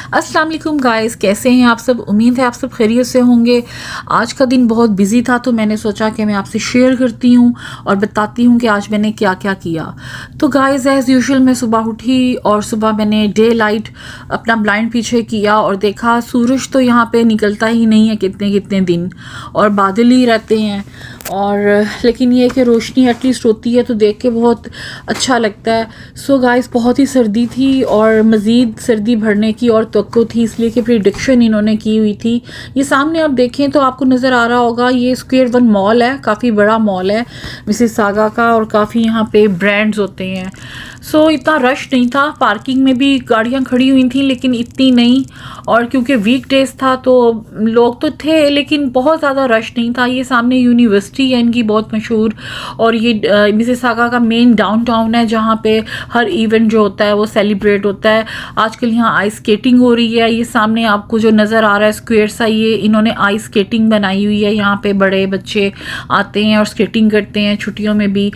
अस्सलाम वालेकुम गाइस, कैसे हैं आप सब। उम्मीद है आप सब खैरियत से होंगे। आज का दिन बहुत बिजी था तो मैंने सोचा कि मैं आपसे शेयर करती हूँ और बताती हूँ कि आज मैंने क्या क्या किया। तो गाइस एज़ यूजुअल मैं सुबह उठी और सुबह मैंने डे लाइट अपना ब्लाइंड पीछे किया और देखा सूरज तो यहाँ पे निकलता ही नहीं है कितने कितने दिन, और बादल ही रहते हैं। और लेकिन ये कि रोशनी एटलीस्ट होती है तो देख के बहुत अच्छा लगता है। सो गाइस बहुत ही सर्दी थी और मज़ीद सर्दी बढ़ने की और तवक्को थी, इसलिए कि प्रिडिक्शन इन्होंने की हुई थी। ये सामने आप देखें तो आपको नज़र आ रहा होगा, ये स्क्वायर वन मॉल है, काफ़ी बड़ा मॉल है मिसिसागा का, और काफ़ी यहाँ पे ब्रांड्स होते हैं। सो इतना रश नहीं था, पार्किंग में भी गाड़ियाँ खड़ी हुई थी लेकिन इतनी नहीं, और क्योंकि वीक डेज था तो लोग तो थे लेकिन बहुत ज़्यादा रश नहीं था। ये सामने यूनिवर्सिटी है इनकी बहुत मशहूर, और ये मिसिसागा का मेन डाउनटाउन है जहाँ पे हर इवेंट जो होता है वो सेलिब्रेट होता है। आजकल यहाँ आइस स्केटिंग हो रही है। ये सामने आपको जो नज़र आ रहा है स्क्वायर सा, ये इन्होंने आइस स्केटिंग बनाई हुई है। यहाँ पे बड़े बच्चे आते हैं और स्केटिंग करते हैं छुट्टियों में भी।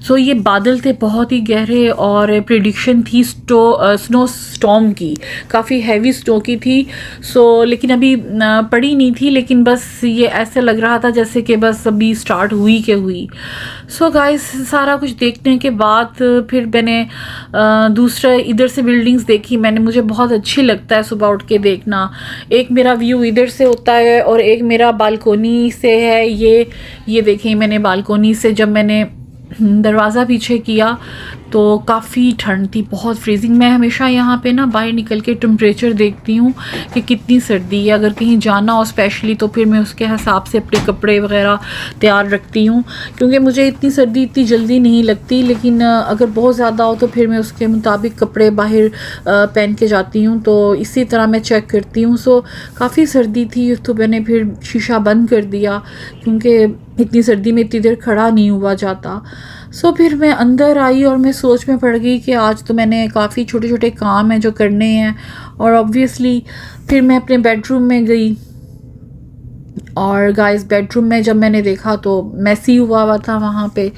सो ये बादल थे बहुत ही गहरे और प्रिडिक्शन थी स्नो स्टॉर्म की, काफ़ी हैवी स्नो की थी। सो लेकिन अभी पड़ी नहीं थी, लेकिन बस ये ऐसे लग रहा था जैसे कि बस अभी स्टार्ट हुई के हुई। सो गाइस सारा कुछ देखने के बाद फिर मैंने दूसरा इधर से बिल्डिंग्स देखी। मुझे बहुत अच्छी लगता है सुबह उठ के देखना। एक मेरा व्यू इधर से होता है और एक मेरा बालकोनी से है। ये देखें, मैंने बालकोनी से जब मैंने दरवाज़ा पीछे किया तो काफ़ी ठंड थी, बहुत फ्रीजिंग। मैं हमेशा यहाँ पे ना बाहर निकल के टेम्परेचर देखती हूँ कि कितनी सर्दी है। अगर कहीं जाना हो स्पेशली तो फिर मैं उसके हिसाब से अपने कपड़े वगैरह तैयार रखती हूँ, क्योंकि मुझे इतनी सर्दी इतनी जल्दी नहीं लगती। लेकिन अगर बहुत ज़्यादा हो तो फिर मैं उसके मुताबिक कपड़े बाहर पहन के जाती हूँ, तो इसी तरह मैं चेक करती हूँ। सो काफ़ी सर्दी थी तो मैंने फिर शीशा बंद कर दिया, क्योंकि इतनी सर्दी में इतनी देर खड़ा नहीं हुआ जाता। सो फिर मैं अंदर आई और मैं सोच में पड़ गई कि आज तो मैंने काफ़ी छोटे छोटे काम हैं जो करने हैं। और ऑब्वियसली फिर मैं अपने बेडरूम में गई, और गाइस बेडरूम में जब मैंने देखा तो मैसी हुआ था वहाँ पे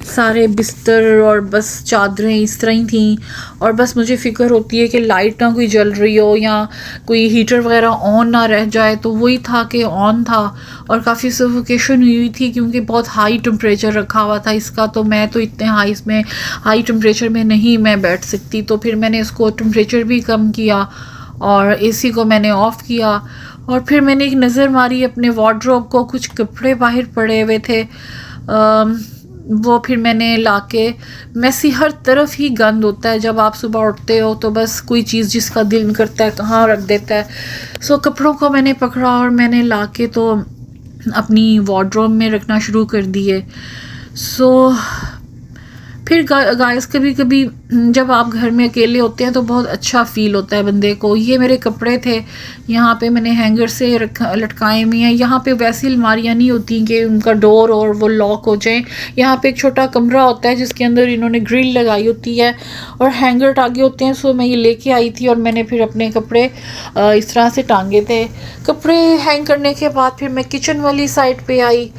सारे बिस्तर और बस चादरें इस तरह ही थी। और बस मुझे फ़िक्र होती है कि लाइट ना कोई जल रही हो या कोई हीटर वगैरह ऑन ना रह जाए, तो वही था कि ऑन था। और काफ़ी सफोकेशन हुई थी क्योंकि बहुत हाई टेम्परेचर रखा हुआ था इसका, तो मैं तो इतने हाई टेम्परेचर में नहीं मैं बैठ सकती। तो फिर मैंने इसको टेम्परेचर भी कम किया और एसी को मैंने ऑफ़ किया। और फिर मैंने एक नज़र मारी अपने वार्डरोब को, कुछ कपड़े बाहर पड़े हुए थे, वो फिर मैंने लाके, मैसी हर तरफ ही गंद होता है जब आप सुबह उठते हो, तो बस कोई चीज़ जिसका दिल करता है कहाँ रख देता है। सो कपड़ों को मैंने पकड़ा और मैंने लाके तो अपनी वार्डरोब में रखना शुरू कर दिए। सो फिर गाइस कभी कभी जब आप घर में अकेले होते हैं तो बहुत अच्छा फ़ील होता है बंदे को। ये मेरे कपड़े थे, यहाँ पे मैंने हैंगर से लटकाए हुए हैं। यहाँ पे वैसी अलमारियाँ नहीं होती कि उनका डोर और वो लॉक हो जाए। यहाँ पे एक छोटा कमरा होता है जिसके अंदर इन्होंने ग्रिल लगाई होती है और हैंगर टांगे होते हैं। सो मैं ये लेके आई थी और मैंने फिर अपने कपड़े इस तरह से टांगे थे। कपड़े हैंग करने के बाद फिर मैं किचन वाली साइड पे आई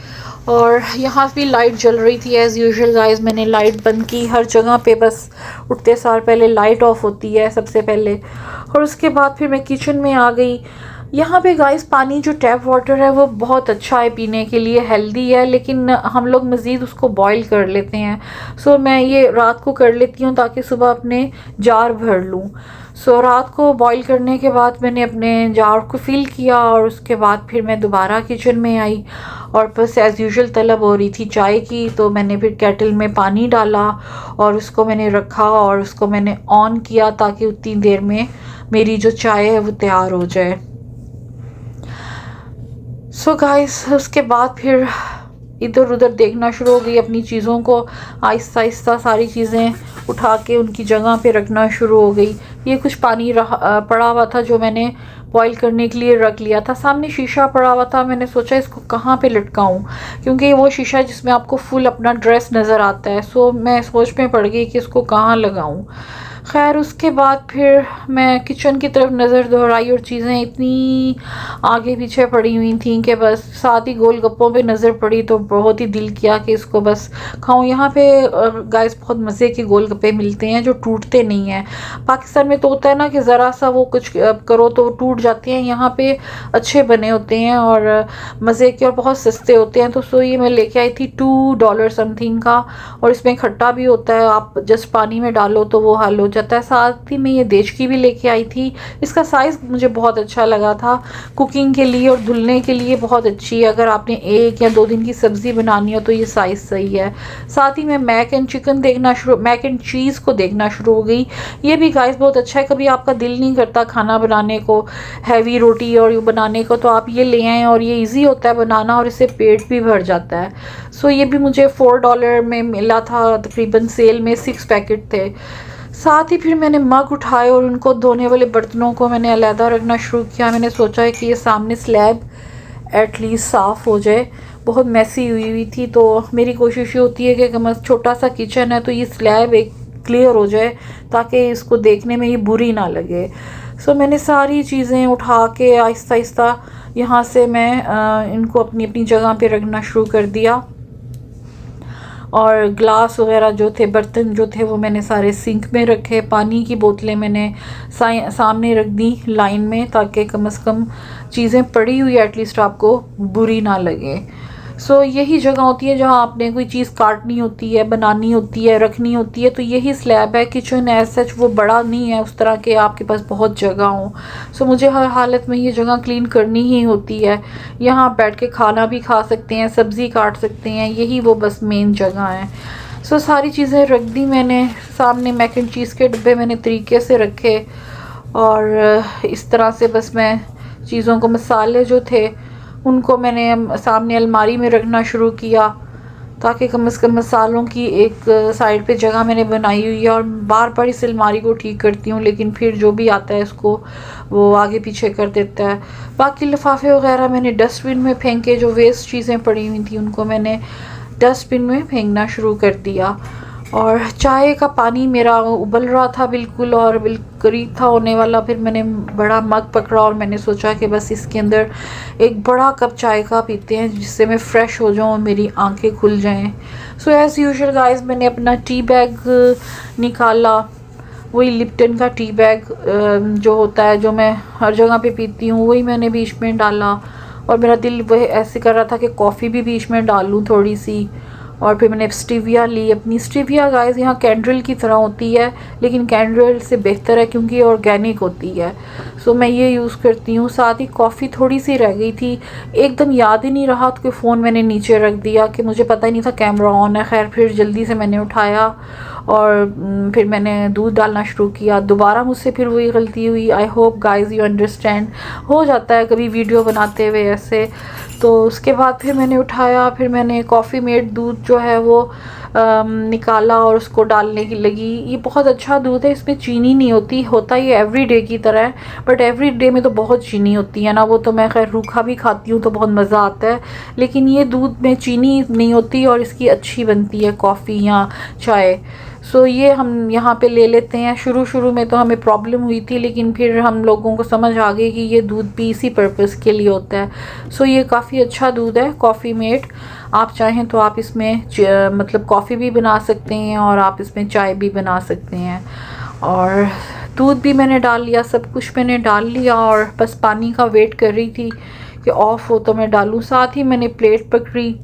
और यहाँ भी लाइट जल रही थी एज़ यूजुअल। गाइस मैंने लाइट बंद की हर जगह पे, बस उठते सार पहले लाइट ऑफ होती है सबसे पहले, और उसके बाद फिर मैं किचन में आ गई। यहाँ पे गाइस पानी जो टैप वाटर है वो बहुत अच्छा है पीने के लिए, हेल्दी है, लेकिन हम लोग मज़ीद उसको बॉईल कर लेते हैं। सो मैं ये रात को कर लेती हूँ ताकि सुबह अपने जार भर लूँ। सो रात को बॉईल करने के बाद मैंने अपने जार को फिल किया और उसके बाद फिर मैं दोबारा किचन में आई और बस एज़ यूजुअल तलब हो रही थी चाय की, तो मैंने फिर केटल में पानी डाला और उसको मैंने रखा और उसको मैंने ऑन किया ताकि उतनी देर में मेरी जो चाय है वो तैयार हो जाए। सो गाइस उसके बाद फिर इधर उधर देखना शुरू हो गई, अपनी चीज़ों को आहिस्ता आहिस्ता सारी चीज़ें उठा के उनकी जगह पे रखना शुरू हो गई। ये कुछ पानी पड़ा हुआ था जो मैंने बॉईल करने के लिए रख लिया था। सामने शीशा पड़ा हुआ था, मैंने सोचा इसको कहाँ पे लटकाऊं, क्योंकि वो शीशा जिसमें आपको फुल अपना ड्रेस नज़र आता है। सो मैं सोच में पड़ गई कि इसको कहाँ लगाऊं। खैर उसके बाद फिर मैं किचन की तरफ नज़र दोहराई और चीज़ें इतनी आगे पीछे पड़ी हुई थी कि बस साथ ही गोलगप्पों पे नज़र पड़ी तो बहुत ही दिल किया कि इसको बस खाऊं। यहाँ पे गाइस बहुत मज़े के गोलगप्पे मिलते हैं जो टूटते नहीं हैं। पाकिस्तान में तो होता है ना कि ज़रा सा वो कुछ करो तो टूट जाते हैं, यहाँ पे अच्छे बने होते हैं और मज़े के और बहुत सस्ते होते हैं। तो सो ये मैं लेके आई थी $2 समथिंग का, और इसमें खट्टा भी होता है, आप जस्ट पानी में डालो तो वो हल हो जाता है। साथ ही मैं ये देचकी भी लेके आई थी, इसका साइज़ मुझे बहुत अच्छा लगा था, कुकिंग के लिए और धुलने के लिए बहुत अच्छी है। अगर आपने 1 या 2 दिन की सब्ज़ी बनानी हो तो ये साइज़ सही है। साथ ही मैं मैक एंड चीज़ को देखना शुरू हो गई। ये भी गाइस बहुत अच्छा है, कभी आपका दिल नहीं करता खाना बनाने को, हैवी रोटी और ये बनाने को, तो आप ये ले आएँ और ये ईजी होता है बनाना और इससे पेट भी भर जाता है। सो ये भी मुझे $4 में मिला था, तकरीबन सेल में 6 पैकेट थे। साथ ही फिर मैंने मग उठाए और उनको धोने वाले बर्तनों को मैंने अलहदा रखना शुरू किया। मैंने सोचा है कि ये सामने स्लैब एटलीस्ट साफ़ हो जाए, बहुत मैसी हुई थी। तो मेरी कोशिश ये होती है कि कम छोटा सा किचन है तो ये स्लैब एक क्लियर हो जाए ताकि इसको देखने में ये बुरी ना लगे। सो मैंने सारी चीज़ें उठा के आहिस्ता आहिस्ता यहाँ से मैं इनको अपनी अपनी जगह पे रखना शुरू कर दिया। और ग्लास वगैरह जो थे, बर्तन जो थे वो मैंने सारे सिंक में रखे। पानी की बोतलें मैंने सामने रख दी लाइन में ताकि कम से कम चीज़ें पड़ी हुई एटलीस्ट आपको बुरी ना लगे। सो यही जगह होती है जहाँ आपने कोई चीज़ काटनी होती है, बनानी होती है, रखनी होती है। तो यही स्लैब है। किचन एज सच वो बड़ा नहीं है उस तरह के आपके पास बहुत जगह हो। सो मुझे हर हालत में ये जगह क्लीन करनी ही होती है। यहाँ बैठ के खाना भी खा सकते हैं, सब्ज़ी काट सकते हैं, यही वो बस मेन जगह है। सो सारी चीज़ें रख दी मैंने सामने। मैक एंड चीज़ के डब्बे मैंने तरीके से रखे और इस तरह से बस मैं चीज़ों को, मसाले जो थे उनको मैंने सामने अलमारी में रखना शुरू किया ताकि कम से कम मसालों की एक साइड पे जगह मैंने बनाई हुई है। और बार बार इस अलमारी को ठीक करती हूँ लेकिन फिर जो भी आता है इसको वो आगे पीछे कर देता है। बाकी लिफाफे वगैरह मैंने डस्टबिन में फेंके, जो वेस्ट चीज़ें पड़ी हुई थी उनको मैंने डस्टबिन में फेंकना शुरू कर दिया। और चाय का पानी मेरा उबल रहा था बिल्कुल और करीब था होने वाला। फिर मैंने बड़ा मग पकड़ा और मैंने सोचा कि बस इसके अंदर एक बड़ा कप चाय का पीते हैं जिससे मैं फ़्रेश हो जाऊँ और मेरी आंखें खुल जाएं। सो एज़ यूजुअल गाइस मैंने अपना टी बैग निकाला, वही लिप्टन का टी बैग जो होता है जो मैं हर जगह पे पीती हूँ, वही मैंने बीच में डाला। और मेरा दिल वह ऐसे कर रहा था कि कॉफ़ी भी बीच में डालूँ थोड़ी सी। और फिर मैंने स्टीविया ली। अपनी स्टीविया गाइस यहाँ कैंड्रिल की तरह होती है लेकिन कैंड्रिल से बेहतर है क्योंकि ये ऑर्गेनिक होती है। सो मैं ये यूज़ करती हूँ। साथ ही कॉफ़ी थोड़ी सी रह गई थी, एकदम याद ही नहीं रहा तो फ़ोन मैंने नीचे रख दिया कि मुझे पता ही नहीं था कैमरा ऑन है। खैर फिर जल्दी से मैंने उठाया और फिर मैंने दूध डालना शुरू किया। दोबारा मुझसे फिर वही गलती हुई। I hope guys you understand, हो जाता है कभी वीडियो बनाते हुए ऐसे। तो उसके बाद फिर मैंने उठाया, फिर मैंने कॉफ़ी मेड दूध जो है वो निकाला और उसको डालने की लगी। ये बहुत अच्छा दूध है, इसमें चीनी नहीं होती, होता ये एवरीडे की तरह है बट एवरीडे में तो बहुत चीनी होती है ना, वो तो मैं खैर रूखा भी खाती हूँ तो बहुत मज़ा आता है। लेकिन ये दूध में चीनी नहीं होती और इसकी अच्छी बनती है कॉफ़ी या चाय। सो ये हम यहाँ पे ले लेते हैं। शुरू में तो हमें प्रॉब्लम हुई थी लेकिन फिर हम लोगों को समझ आ गई कि ये दूध भी इसी पर्पज़ के लिए होता है। सो ये काफ़ी अच्छा दूध है कॉफ़ी मेड। आप चाहें तो आप इसमें मतलब कॉफ़ी भी बना सकते हैं और आप इसमें चाय भी बना सकते हैं। और दूध भी मैंने डाल लिया, सब कुछ मैंने डाल लिया और बस पानी का वेट कर रही थी कि ऑफ़ हो तो मैं डालूँ। साथ ही मैंने प्लेट पकड़ी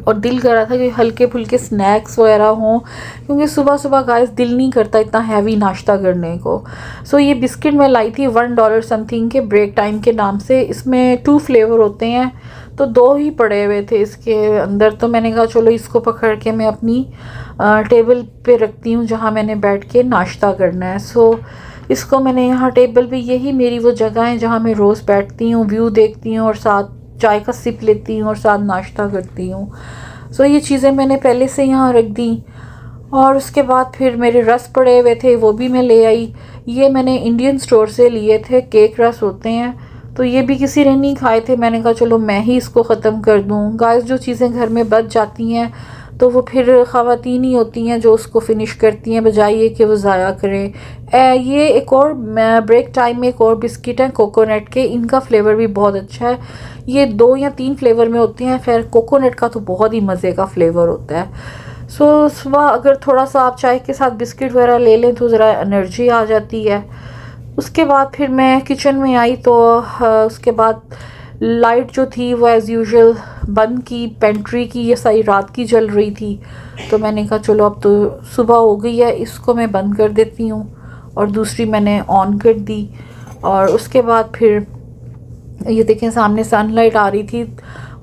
और दिल कर रहा था कि हल्के फुल्के स्नैक्स वगैरह हों क्योंकि सुबह सुबह गाइस दिल नहीं करता इतना हैवी नाश्ता करने को। सो ये बिस्किट मैं लाई थी $1 समथिंग के, ब्रेक टाइम के नाम से। इसमें 2 फ्लेवर होते हैं तो 2 ही पड़े हुए थे इसके अंदर। तो मैंने कहा चलो इसको पकड़ के मैं अपनी टेबल पे रखती हूँ जहाँ मैंने बैठ के नाश्ता करना है। सो इसको मैंने यहाँ टेबल पे, यही मेरी वो जगह है जहाँ मैं रोज़ बैठती हूँ, व्यू देखती हूँ और साथ चाय का सिप लेती हूँ और साथ नाश्ता करती हूँ। सो ये चीज़ें मैंने पहले से यहाँ रख दी। और उसके बाद फिर मेरे रस पड़े हुए थे वो भी मैं ले आई। ये मैंने इंडियन स्टोर से लिए थे, केक रस होते हैं, तो ये भी किसी ने नहीं खाए थे। मैंने कहा चलो मैं ही इसको ख़त्म कर दूँ। गाइस जो चीज़ें घर में बच जाती हैं तो वो फिर ख़वातीन ही होती हैं जो उसको फ़िनिश करती हैं, बजाय ये कि वो ज़ाया करें। ये एक और ब्रेक टाइम में एक और बिस्किट है कोकोनट के, इनका फ्लेवर भी बहुत अच्छा है। ये 2 या 3 फ्लेवर में होते हैं, फिर कोकोनट का तो बहुत ही मज़े का फ्लेवर होता है। सो सुबह अगर थोड़ा सा आप चाय के साथ बिस्किट वगैरह ले लें तो ज़रा एनर्जी आ जाती है। उसके बाद फिर मैं किचन में आई तो उसके बाद लाइट जो थी वो एज़ यूजुअल बंद की, पेंट्री की ये सारी रात की जल रही थी। तो मैंने कहा चलो अब तो सुबह हो गई है, इसको मैं बंद कर देती हूँ, और दूसरी मैंने ऑन कर दी। और उसके बाद फिर ये देखें सामने सनलाइट आ रही थी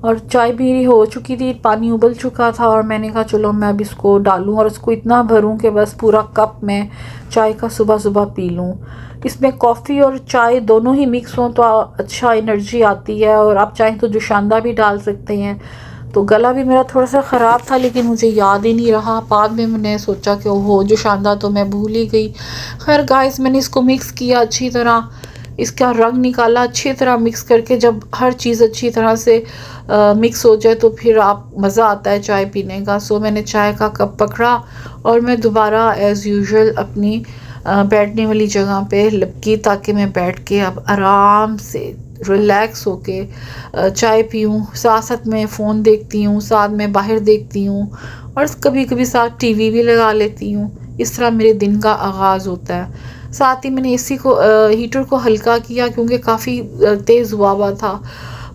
और चाय भी हो चुकी थी, पानी उबल चुका था, और मैंने कहा चलो मैं अब इसको डालूं और इसको इतना भरूं कि बस पूरा कप मैं चाय का सुबह सुबह पी लूं। इसमें कॉफ़ी और चाय दोनों ही मिक्स हों तो अच्छा एनर्जी आती है, और आप चाहें तो जोशांदा भी डाल सकते हैं। तो गला भी मेरा थोड़ा सा ख़राब था लेकिन मुझे याद ही नहीं रहा, बाद में मैंने सोचा कि ओहो जोशांदा तो मैं भूल ही गई। खैर गाइस मैंने इसको मिक्स किया अच्छी तरह, इसका रंग निकाला अच्छी तरह मिक्स करके। जब हर चीज़ अच्छी तरह से मिक्स हो जाए तो फिर आप मज़ा आता है चाय पीने का। सो मैंने चाय का कप पकड़ा और मैं दोबारा एज़ यूजुअल अपनी बैठने वाली जगह पे लपकी, ताकि मैं बैठ के अब आराम से रिलैक्स होके चाय पीऊँ। साथ साथ मैं फ़ोन देखती हूँ, साथ में बाहर देखती हूँ, और कभी कभी साथ टीवी भी लगा लेती हूँ। इस तरह मेरे दिन का आगाज़ होता है। साथ ही मैंने एसी को हीटर को हल्का किया क्योंकि काफ़ी तेज़ हुआ था,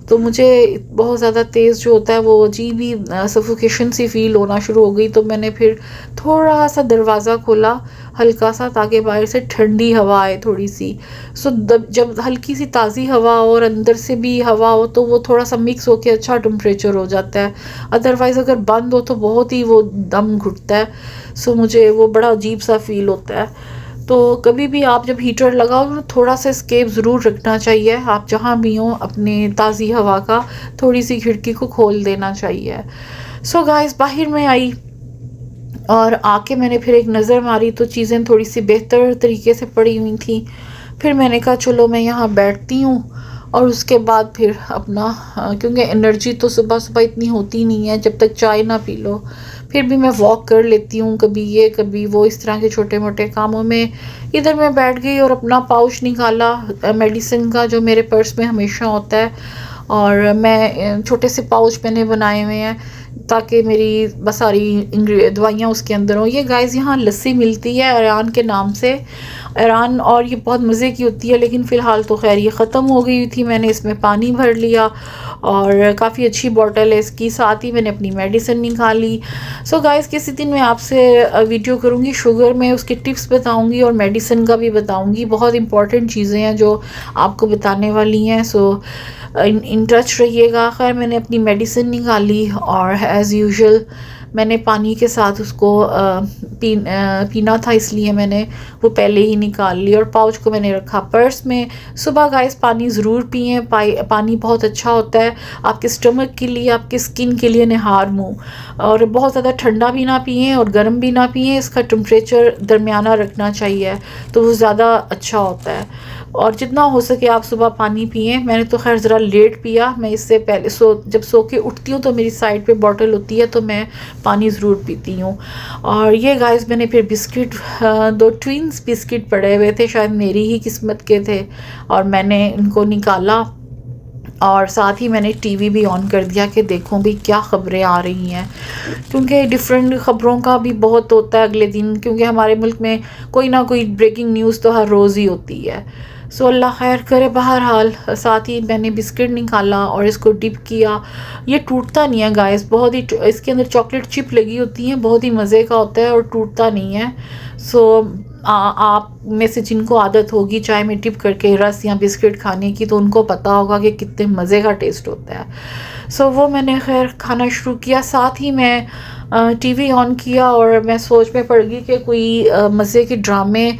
तो मुझे बहुत ज़्यादा तेज़ जो होता है वो अजीब ही सफोकेशन सी फील होना शुरू हो गई। तो मैंने फिर थोड़ा सा दरवाज़ा खोला हल्का सा, ताकि बाहर से ठंडी हवा आए थोड़ी सी। सो जब हल्की सी ताज़ी हवा और अंदर से भी हवा हो तो वो थोड़ा सा मिक्स होके अच्छा टेम्परेचर हो जाता है। अदरवाइज़ अगर बंद हो तो बहुत ही वो दम घुटता है। सो मुझे वो बड़ा अजीब सा फील होता है। तो कभी भी आप जब हीटर लगाओ तो थोड़ा सा स्केप ज़रूर रखना चाहिए। आप जहाँ भी हों अपने ताज़ी हवा का थोड़ी सी खिड़की को खोल देना चाहिए। सो गाइस बाहर में आई और आके मैंने फिर एक नज़र मारी तो चीज़ें थोड़ी सी बेहतर तरीके से पड़ी हुई थी। फिर मैंने कहा चलो मैं यहाँ बैठती हूँ, और उसके बाद फिर अपना क्योंकि एनर्जी तो सुबह सुबह इतनी होती नहीं है जब तक चाय ना पी लो, फिर भी मैं वॉक कर लेती हूँ, कभी ये कभी वो, इस तरह के छोटे मोटे कामों में। इधर मैं बैठ गई और अपना पाउच निकाला मेडिसिन का जो मेरे पर्स में हमेशा होता है, और मैं छोटे से पाउच मैंने बनाए हुए हैं ताकि मेरी बस सारी दवाइयाँ उसके अंदर हों। ये गाइस यहाँ लस्सी मिलती है ईरान के नाम से, ईरान, और ये बहुत मज़े की होती है, लेकिन फ़िलहाल तो खैर ये ख़त्म हो गई थी। मैंने इसमें पानी भर लिया और काफ़ी अच्छी बॉटल है इसकी। साथ ही मैंने अपनी मेडिसिन निकाली। सो गाइस किसी दिन मैं आपसे वीडियो करूँगी शुगर में, उसके टिप्स बताऊँगी और मेडिसिन का भी बताऊँगी। बहुत इंपॉर्टेंट चीज़ें हैं जो आपको बताने वाली हैं। सो इन टच रहिएगा। खैर मैंने अपनी मेडिसिन निकाली और एज़ यूजुअल मैंने पानी के साथ उसको पीना था, इसलिए मैंने वो पहले ही निकाल ली, और पाउच को मैंने रखा पर्स में। सुबह गाइस पानी ज़रूर पिएँ, पानी बहुत अच्छा होता है आपके स्टमक के लिए, आपके स्किन के लिए निहार मुँह। और बहुत ज़्यादा ठंडा भी ना पिएँ और गर्म भी ना पिएँ, इसका टेम्परेचर दरमियाना रखना चाहिए तो वो ज़्यादा अच्छा होता है। और जितना हो सके आप सुबह पानी पिएँ। मैंने तो खैर ज़रा लेट पिया, मैं इससे पहले जब सो के उठती हूँ तो मेरी साइड पे बॉटल होती है तो मैं पानी ज़रूर पीती हूँ। और ये गाइस मैंने फिर बिस्किट 2 ट्विन्स बिस्किट पड़े हुए थे, शायद मेरी ही किस्मत के थे, और मैंने इनको निकाला, और साथ ही मैंने टीवी भी ऑन कर दिया कि देखूं भी क्या ख़बरें आ रही हैं, क्योंकि डिफरेंट ख़बरों का भी बहुत होता है अगले दिन, क्योंकि हमारे मुल्क में कोई ना कोई ब्रेकिंग न्यूज़ तो हर रोज़ ही होती है। सो अल्लाह खैर करे। बहरहाल साथ ही मैंने बिस्किट निकाला और इसको डिप किया। ये टूटता नहीं है गाइस, बहुत ही इसके अंदर चॉकलेट चिप लगी होती हैं, बहुत ही मज़े का होता है और टूटता नहीं है। सो आप में से जिनको आदत होगी चाय में डिप करके रस या बिस्किट खाने की तो उनको पता होगा कि कितने मज़े का टेस्ट होता है। सो वो मैंने खैर खाना शुरू किया। साथ ही मैं टीवी ऑन किया और मैं सोच में पड़ गई कि कोई मज़े के ड्रामे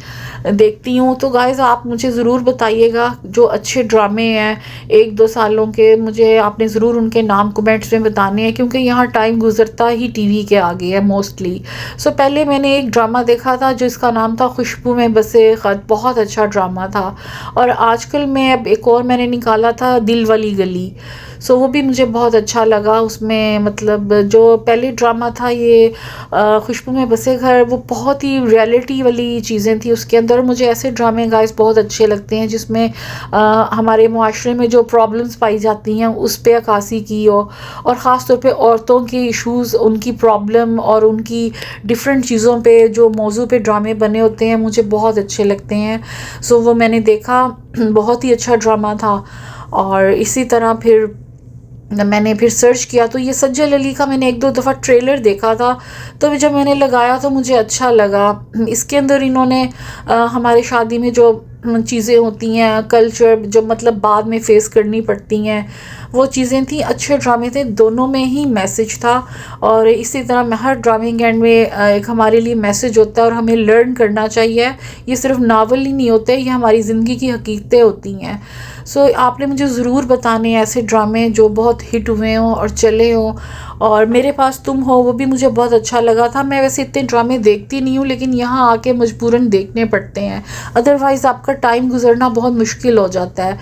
देखती हूँ। तो गाइज़ आप मुझे ज़रूर बताइएगा जो अच्छे ड्रामे हैं 1-2 सालों के, मुझे आपने ज़रूर उनके नाम कमेंट्स में बताने हैं, क्योंकि यहाँ टाइम गुजरता ही टीवी के आगे है मोस्टली। सो पहले मैंने एक ड्रामा देखा था जिसका नाम था खुशबू में बसे ख़त, बहुत अच्छा ड्रामा था। और आजकल मैं अब एक और मैंने निकाला था दिल वाली गली, सो वो भी मुझे बहुत अच्छा लगा। उसमें मतलब जो पहले ड्रामा था था ये खुशबू में बसे घर, वो बहुत ही रियलिटी वाली चीज़ें थी उसके अंदर। मुझे ऐसे ड्रामे गाइस बहुत अच्छे लगते हैं जिसमें हमारे मुआशरे में जो प्रॉब्लम्स पाई जाती हैं उस पर अक्कासी की हो, और ख़ास तौर पे औरतों के इश्यूज़, उनकी प्रॉब्लम और उनकी डिफरेंट चीज़ों पे जो मौजू पे ड्रामे बने होते हैं मुझे बहुत अच्छे लगते हैं। सो वो मैंने देखा, बहुत ही अच्छा ड्रामा था। और इसी तरह फिर मैंने फिर सर्च किया तो ये सज्जल अली का मैंने एक दो दफ़ा ट्रेलर देखा था, तो जब मैंने लगाया तो मुझे अच्छा लगा। इसके अंदर इन्होंने हमारे शादी में जो चीज़ें होती हैं, कल्चर जो मतलब बाद में फेस करनी पड़ती हैं, वो चीज़ें थी। अच्छे ड्रामे थे, दोनों में ही मैसेज था। और इसी तरह हर ड्रामिंग एंड में एक हमारे लिए मैसेज होता है और हमें लर्न करना चाहिए। ये सिर्फ नावल ही नहीं होते, ये हमारी ज़िंदगी की हकीकतें होती हैं। सो आपने मुझे ज़रूर बताने ऐसे ड्रामे जो बहुत हिट हुए हों और चले हों। और मेरे पास तुम हो, वो भी मुझे बहुत अच्छा लगा था। मैं वैसे इतने ड्रामे देखती नहीं हूँ, लेकिन यहाँ आके मजबूरन देखने पड़ते हैं, अदरवाइज़ आपका टाइम गुजरना बहुत मुश्किल हो जाता है।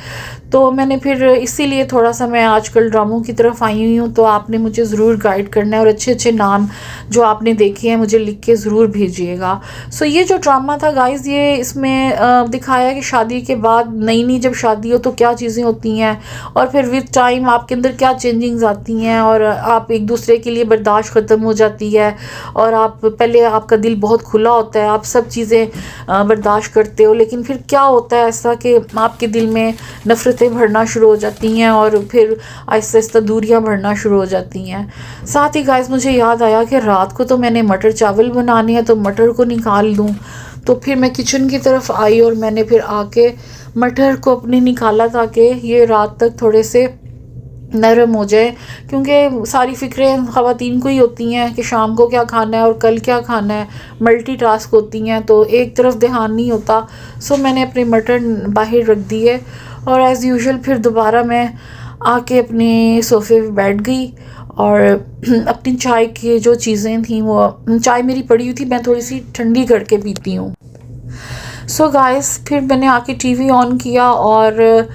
तो मैंने फिर इसीलिए थोड़ा सा मैं आजकल ड्रामों की तरफ आई हुई हूँ। तो आपने मुझे ज़रूर गाइड करना है और अच्छे अच्छे नाम जो आपने देखे हैं मुझे लिख के ज़रूर भेजिएगा। सो ये जो ड्रामा था गाइज़, ये इसमें दिखाया कि शादी के बाद नई नई जब शादी हो तो क्या चीज़ें होती हैं, और फिर विद टाइम आपके अंदर क्या चेंजिंग्स आती हैं, और आप एक दूसरे के लिए बर्दाश्त ख़त्म हो जाती है। और आप पहले आपका दिल बहुत खुला होता है, आप सब चीज़ें बर्दाश्त करते हो, लेकिन फिर क्या होता है ऐसा कि आपके दिल में नफ़रतें भरना शुरू हो जाती हैं और फिर आहिस्ता आहिस्ता दूरियां बढ़ना शुरू हो जाती हैं। साथ ही गाइस मुझे याद आया कि रात को तो मैंने मटर चावल बनाने हैं, तो मटर को निकाल लूँ। तो फिर मैं किचन की तरफ आई और मैंने फिर आके मटर को अपने निकाला ताकि ये रात तक थोड़े से नरम हो जाए, क्योंकि सारी फ़िक्रें ख़वातीन को ही होती हैं कि शाम को क्या खाना है और कल क्या खाना है, मल्टीटास्क होती हैं, तो एक तरफ ध्यान नहीं होता। सो मैंने अपने मटर बाहर रख दिए और एज़ यूजुअल फिर दोबारा मैं आके अपने सोफ़े पे बैठ गई और अपनी चाय की जो चीज़ें थी, वो चाय मेरी पड़ी हुई थी, मैं थोड़ी सी ठंडी करके पीती हूँ। सो गाइस फिर मैंने आके टीवी ऑन किया और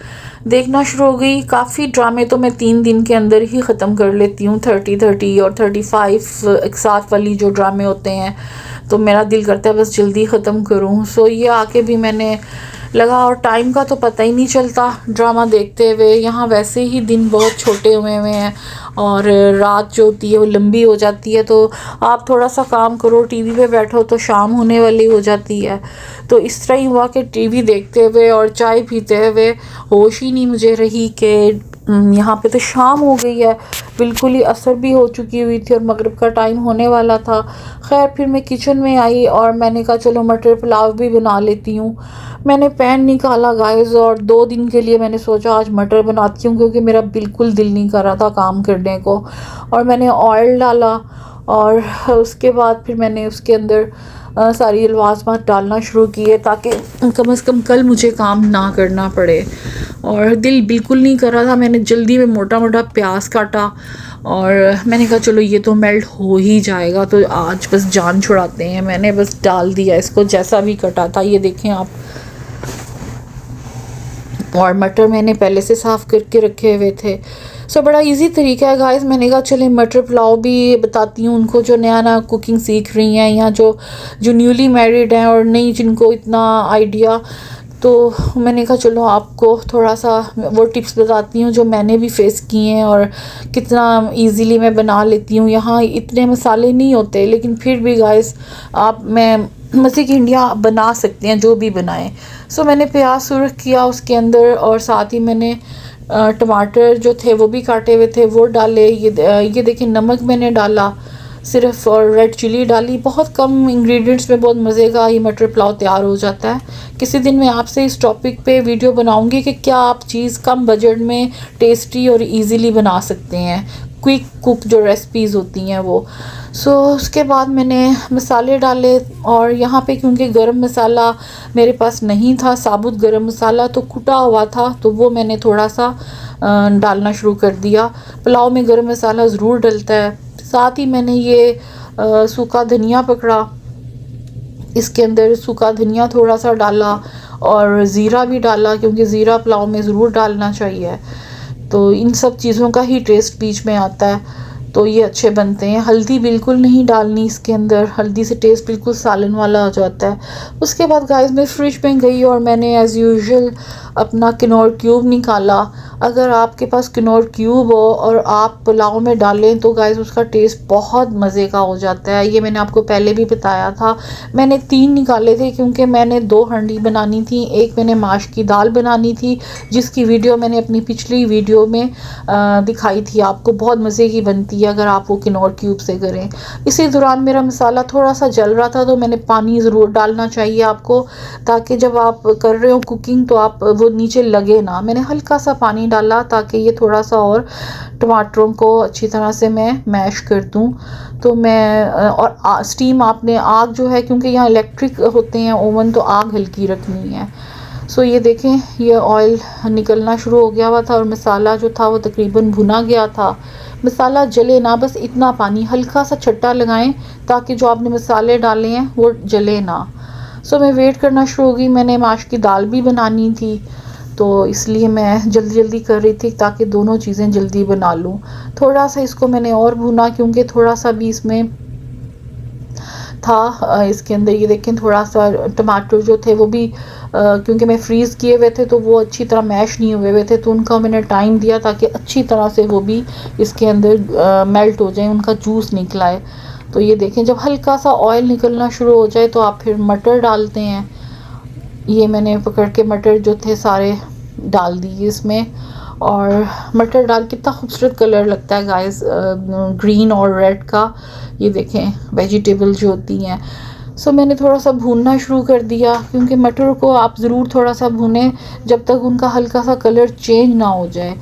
देखना शुरू हो गई। काफ़ी ड्रामे तो मैं 3 दिन के अंदर ही ख़त्म कर लेती हूँ, 30 और 35 एक साथ वाली जो ड्रामे होते हैं, तो मेरा दिल करता है बस जल्दी ख़त्म करूँ। सो ये आके भी मैंने लगा और टाइम का तो पता ही नहीं चलता ड्रामा देखते हुए। यहाँ वैसे ही दिन बहुत छोटे हुए हैं और रात जो होती है वो लंबी हो जाती है, तो आप थोड़ा सा काम करो, टीवी पे बैठो तो शाम होने वाली हो जाती है। तो इस तरह ही हुआ कि टीवी देखते हुए और चाय पीते हुए होश ही नहीं मुझे रही कि यहाँ पे तो शाम हो गई है, बिल्कुल ही असर भी हो चुकी हुई थी और मगरिब का टाइम होने वाला था। खैर फिर मैं किचन में आई और मैंने कहा चलो मटर पुलाव भी बना लेती हूँ। मैंने पैन निकाला गाइस और 2 दिन के लिए मैंने सोचा आज मटर बनाती हूँ, क्योंकि मेरा बिल्कुल दिल नहीं कर रहा था काम करने को। और मैंने ऑयल डाला और उसके बाद फिर मैंने उसके अंदर सारी लवाज़मात डालना शुरू किए ताकि कम से कम कल मुझे काम ना करना पड़े। और दिल बिल्कुल नहीं कर रहा था, मैंने जल्दी में मोटा मोटा प्याज काटा और मैंने कहा चलो ये तो मेल्ट हो ही जाएगा, तो आज बस जान छुड़ाते हैं। मैंने बस डाल दिया इसको जैसा भी कटा था, ये देखें आप। और मटर मैंने पहले से साफ़ करके रखे हुए थे। सो बड़ा इजी तरीका है गाइस। मैंने कहा चले मटर पुलाव भी बताती हूँ उनको जो नया नया कुकिंग सीख रही हैं या जो न्यूली मैरिड हैं और नहीं जिनको इतना आइडिया, तो मैंने कहा चलो आपको थोड़ा सा वो टिप्स बताती हूँ जो मैंने भी फेस किए हैं और कितना इजीली मैं बना लेती हूँ। यहाँ इतने मसाले नहीं होते, लेकिन फिर भी गाइस आप मैं मज़े की इंडिया बना सकते हैं जो भी बनाएं। सो मैंने प्याज सुरख किया उसके अंदर और साथ ही मैंने टमाटर जो थे वो भी काटे हुए थे वो डाले। ये देखिए नमक मैंने डाला सिर्फ और रेड चिली डाली। बहुत कम इंग्रेडिएंट्स में बहुत मज़े का ये मटर पुलाव तैयार हो जाता है। किसी दिन मैं आपसे इस टॉपिक पे वीडियो बनाऊंगी कि क्या आप चीज़ कम बजट में टेस्टी और इजीली बना सकते हैं, क्विक कुक जो रेसिपीज़ होती हैं वो। सो उसके बाद मैंने मसाले डाले और यहाँ पे क्योंकि गरम मसाला मेरे पास नहीं था, साबुत गरम मसाला तो कुटा हुआ था, तो वो मैंने थोड़ा सा डालना शुरू कर दिया। पुलाव में गरम मसाला ज़रूर डलता है। साथ ही मैंने ये सूखा धनिया पकड़ा, इसके अंदर सूखा धनिया थोड़ा सा डाला और ज़ीरा भी डाला, क्योंकि ज़ीरा पुलाव में ज़रूर डालना चाहिए। तो इन सब चीज़ों का ही टेस्ट बीच में आता है। तो ये अच्छे बनते हैं। हल्दी बिल्कुल नहीं डालनी इसके अंदर, हल्दी से टेस्ट बिल्कुल सालन वाला हो जाता है। उसके बाद गाइस मैं फ्रिज में गई और मैंने एज़ यूजुअल अपना किनोर क्यूब निकाला। अगर आपके पास किनोर क्यूब हो और आप पुलाव में डालें तो गाइस उसका टेस्ट बहुत मज़े का हो जाता है। ये मैंने आपको पहले भी बताया था। मैंने 3 निकाले थे क्योंकि मैंने 2 हांडी बनानी थी। एक मैंने माश की दाल बनानी थी जिसकी वीडियो मैंने अपनी पिछली वीडियो में दिखाई थी आपको, बहुत मज़े की बनती है अगर आप वो किनोर क्यूब से करें। इसी दौरान मेरा मसाला थोड़ा सा जल रहा था तो मैंने पानी ज़रूर डालना चाहिए आपको, ताकि जब आप कर रहे हो कुकिंग तो आप वो नीचे लगे ना। मैंने हल्का सा पानी डाला ताकि ये थोड़ा सा और टमाटरों को अच्छी तरह से मैं मैश कर दूं। तो मैं और स्टीम आपने आग जो है, क्योंकि यहाँ इलेक्ट्रिक होते हैं ओवन, तो आग हल्की रखनी है। सो ये देखें, ये ऑयल निकलना शुरू हो गया हुआ था और मसाला जो था वो तकरीबन भुना गया था। मसाला जले ना, बस इतना पानी हल्का सा छट्टा लगाएं ताकि जो आपने मसाले डाले हैं वो जले ना। सो मैं वेट करना शुरू हो गई। मैंने माश की दाल भी बनानी थी तो इसलिए मैं जल्दी जल्दी कर रही थी ताकि दोनों चीज़ें जल्दी बना लूँ। थोड़ा सा इसको मैंने और भुना क्योंकि थोड़ा सा भी इसमें था इसके अंदर। ये देखें, थोड़ा सा टमाटर जो थे वो भी क्योंकि मैं फ्रीज़ किए हुए थे तो वो अच्छी तरह मैश नहीं हुए थे, तो उनका मैंने टाइम दिया ताकि अच्छी तरह से वो भी इसके अंदर मेल्ट हो जाए, उनका जूस निकलाए। तो ये देखें, जब हल्का सा ऑयल निकलना शुरू हो जाए तो आप फिर मटर डालते हैं। ये मैंने पकड़ के मटर जो थे सारे डाल दिए इसमें, और मटर डाल कितना खूबसूरत कलर लगता है गाइस, ग्रीन और रेड का। ये देखें वेजिटेबल जो होती हैं। सो मैंने थोड़ा सा भूनना शुरू कर दिया क्योंकि मटर को आप ज़रूर थोड़ा सा भूनें जब तक उनका हल्का सा कलर चेंज ना हो जाए,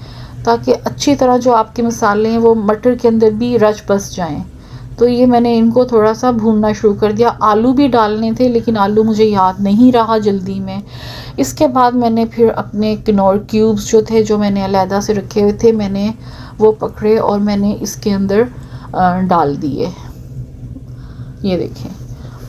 ताकि अच्छी तरह जो आपके मसाले हैं वो मटर के अंदर भी रच बस जाएं। तो ये मैंने इनको थोड़ा सा भूनना शुरू कर दिया। आलू भी डालने थे लेकिन आलू मुझे याद नहीं रहा जल्दी में। इसके बाद मैंने फिर अपने किनोर क्यूब्स जो थे, जो मैंने अलहदा से रखे हुए थे, मैंने वो पकड़े और मैंने इसके अंदर डाल दिए। ये देखें,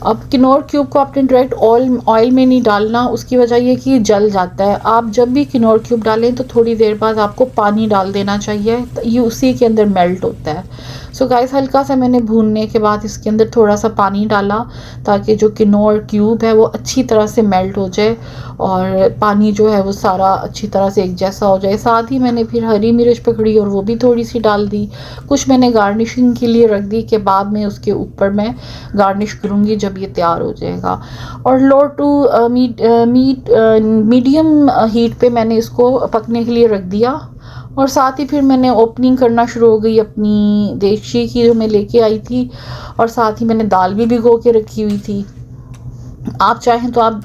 अब किनोर क्यूब को आपने डायरेक्ट ऑयल में नहीं डालना, उसकी वजह ये कि जल जाता है। आप जब भी किनोर क्यूब डालें तो थोड़ी देर बाद आपको पानी डाल देना चाहिए, ये उसी के अंदर मेल्ट होता है। सो गाइस, हल्का सा मैंने भूनने के बाद इसके अंदर थोड़ा सा पानी डाला ताकि जो किनोर क्यूब है वो अच्छी तरह से मेल्ट हो जाए और पानी जो है वो सारा अच्छी तरह से एक जैसा हो जाए। साथ ही मैंने फिर हरी मिर्च पकड़ी और वो भी थोड़ी सी डाल दी। कुछ मैंने गार्निशिंग के लिए रख दी कि बाद में उसके ऊपर मैं गार्निश करूँगी जब ये तैयार हो जाएगा। और लो टू मीडियम हीट पे मैंने इसको पकने के लिए रख दिया। और साथ ही फिर मैंने ओपनिंग करना शुरू हो गई अपनी देगची की जो मैं लेके आई थी, और साथ ही मैंने दाल भी भिगो के रखी हुई थी। आप चाहें तो आप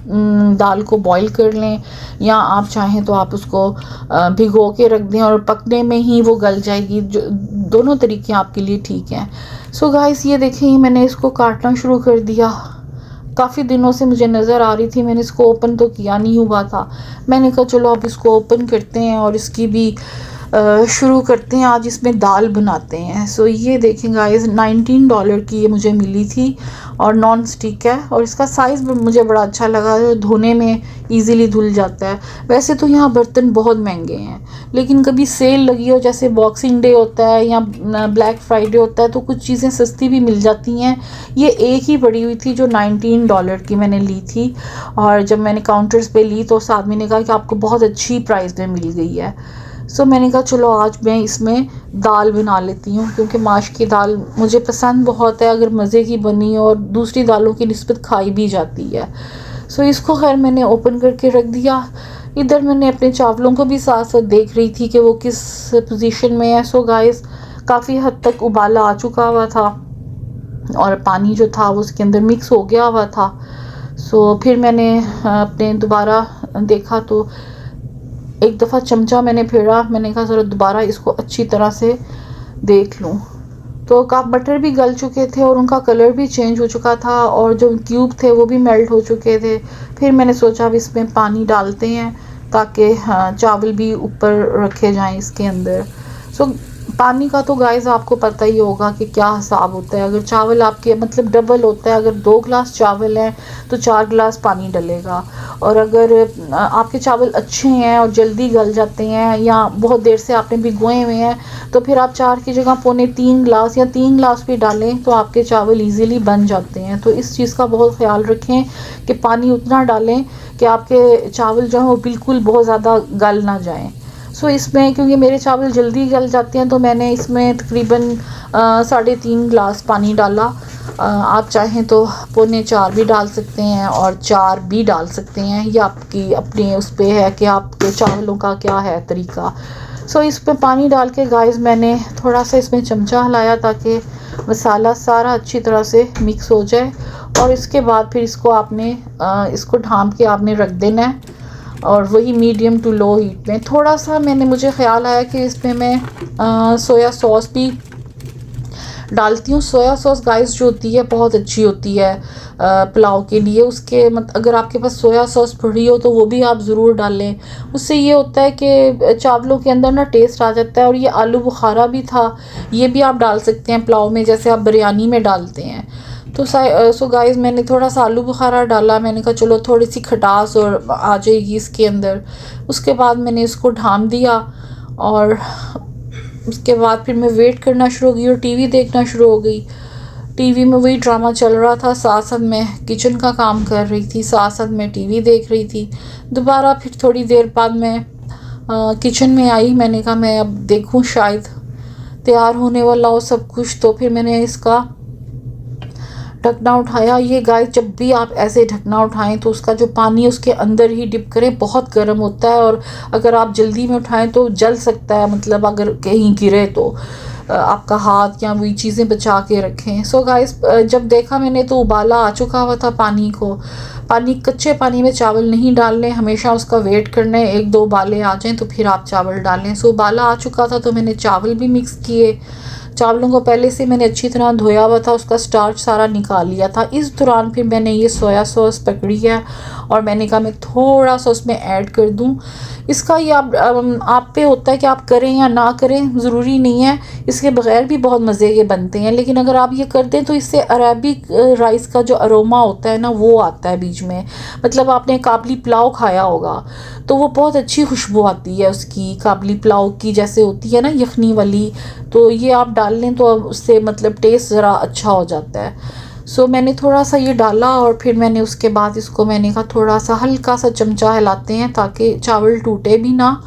दाल को बॉईल कर लें, या आप चाहें तो आप उसको भिगो के रख दें और पकने में ही वो गल जाएगी। जो दोनों तरीके आपके लिए ठीक हैं। सो गाइस, ये देखें, मैंने इसको काटना शुरू कर दिया। काफ़ी दिनों से मुझे नज़र आ रही थी, मैंने इसको ओपन तो किया नहीं हुआ था। मैंने कहा चलो अब इसको ओपन करते हैं और इसकी भी शुरू करते हैं। आज इसमें दाल बनाते हैं। सो ये देखें गाइस, $19 की ये मुझे मिली थी और नॉन स्टिक है, और इसका साइज़ मुझे बड़ा अच्छा लगा, धोने में इजीली धुल जाता है। वैसे तो यहाँ बर्तन बहुत महंगे हैं, लेकिन कभी सेल लगी हो, जैसे बॉक्सिंग डे होता है या ब्लैक फ्राइडे होता है, तो कुछ चीज़ें सस्ती भी मिल जाती हैं। ये एक ही पड़ी हुई थी जो $19 की मैंने ली थी, और जब मैंने काउंटर्स पे ली तो उस आदमी ने कहा कि आपको बहुत अच्छी प्राइस में मिल गई है। सो मैंने कहा चलो आज मैं इसमें दाल बना लेती हूँ, क्योंकि माश की दाल मुझे पसंद बहुत है, अगर मज़े की बनी और दूसरी दालों की निस्बत खाई भी जाती है। सो इसको खैर मैंने ओपन करके रख दिया। इधर मैंने अपने चावलों को भी साथ साथ देख रही थी कि वो किस पोजीशन में है। सो गाइस, काफ़ी हद तक उबाला आ चुका हुआ था और पानी जो था वो उसके अंदर मिक्स हो गया हुआ था। सो फिर मैंने अपने दोबारा देखा तो एक दफ़ा चमचा मैंने फेरा, मैंने कहा ज़रा दोबारा इसको अच्छी तरह से देख लूँ। तो काफ़ी मटर भी गल चुके थे और उनका कलर भी चेंज हो चुका था, और जो क्यूब थे वो भी मेल्ट हो चुके थे। फिर मैंने सोचा अब इसमें पानी डालते हैं ताकि चावल भी ऊपर रखे जाएं इसके अंदर। सो पानी का तो गाइस आपको पता ही होगा कि क्या हिसाब होता है। अगर चावल आपके मतलब डबल होता है, अगर 2 गिलास चावल हैं तो 4 गिलास पानी डलेगा। और अगर आपके चावल अच्छे हैं और जल्दी गल जाते हैं या बहुत देर से आपने भिगोए हुए हैं, तो फिर आप 4 की जगह पौने 3 गिलास या 3 गिलास भी डालें तो आपके चावल ईज़िली बन जाते हैं। तो इस चीज़ का बहुत ख़्याल रखें कि पानी उतना डालें कि आपके चावल जो हैं वो बिल्कुल बहुत ज़्यादा गल ना जाएँ। सो इसमें क्योंकि मेरे चावल जल्दी गल जाते हैं तो मैंने इसमें तकरीबन 3.5 गिलास पानी डाला। आप चाहें तो पौने 4 भी डाल सकते हैं और 4 भी डाल सकते हैं, ये आपकी अपने उस पे है कि आपके चावलों का क्या है तरीका। सो इसमें पानी डाल के गाइस मैंने थोड़ा सा इसमें चमचा हिलाया ताकि मसाला सारा अच्छी तरह से मिक्स हो जाए। और इसके बाद फिर इसको आपने इसको ढाँप के आपने रख देना है और वही मीडियम टू लो हीट में। थोड़ा सा मुझे ख़्याल आया कि इसमें मैं सोया सॉस भी डालती हूँ। सोया सॉस गाइस जो होती है बहुत अच्छी होती है पुलाव के लिए। उसके अगर आपके पास सोया सॉस पड़ी हो तो वो भी आप ज़रूर डालें। उससे ये होता है कि चावलों के अंदर ना टेस्ट आ जाता है। और ये आलू बुखारा भी था, ये भी आप डाल सकते हैं पुलाव में जैसे आप बिरयानी में डालते हैं। तो सो गाइस मैंने थोड़ा सा आलू बुखारा डाला। मैंने कहा चलो थोड़ी सी खटास और आ जाएगी इसके अंदर। उसके बाद मैंने इसको ढाँप दिया और उसके बाद फिर मैं वेट करना शुरू हो गई और टीवी देखना शुरू हो गई। टीवी में वही ड्रामा चल रहा था, साथ साथ मैं किचन का काम कर रही थी, साथ साथ मैं टीवी देख रही थी। दोबारा फिर थोड़ी देर बाद मैं किचन में आई। मैंने कहा मैं अब देखूं शायद तैयार होने वाला हो सब कुछ। तो फिर मैंने इसका ढकना उठाया। ये गाइस जब भी आप ऐसे ढकना उठाएं तो उसका जो पानी है उसके अंदर ही डिप करें, बहुत गर्म होता है और अगर आप जल्दी में उठाएं तो जल सकता है, मतलब अगर कहीं गिरे तो आपका हाथ या वही चीज़ें बचा के रखें। सो गाइस जब देखा मैंने तो उबाला आ चुका हुआ था पानी को। कच्चे पानी में चावल नहीं डालने, हमेशा उसका वेट करना है 1-2 उबाले आ जाएं तो फिर आप चावल डालें। सो उबाला आ चुका था तो मैंने चावल भी मिक्स किए। चावलों को पहले से मैंने अच्छी तरह धोया हुआ था, उसका स्टार्च सारा निकाल लिया था। इस दौरान फिर मैंने ये सोया सॉस पकड़ी है और मैंने कहा मैं थोड़ा सा उसमें ऐड कर दूं। इसका ये आप पे होता है कि आप करें या ना करें, ज़रूरी नहीं है। इसके बगैर भी बहुत मज़े के बनते हैं, लेकिन अगर आप ये कर दें तो इससे अरेबिक राइस का जो अरोमा होता है ना वो आता है बीच में। मतलब आपने काबली पुलाव खाया होगा तो वो बहुत अच्छी खुशबू आती है उसकी, काबली पुलाव की जैसे होती है ना यखनी वाली। तो ये आप डाल लें तो उससे मतलब टेस्ट ज़रा अच्छा हो जाता है। सो मैंने थोड़ा सा ये डाला और फिर मैंने उसके बाद इसको मैंने कहा थोड़ा सा हल्का सा चमचा हिलाते हैं ताकि चावल टूटे भी ना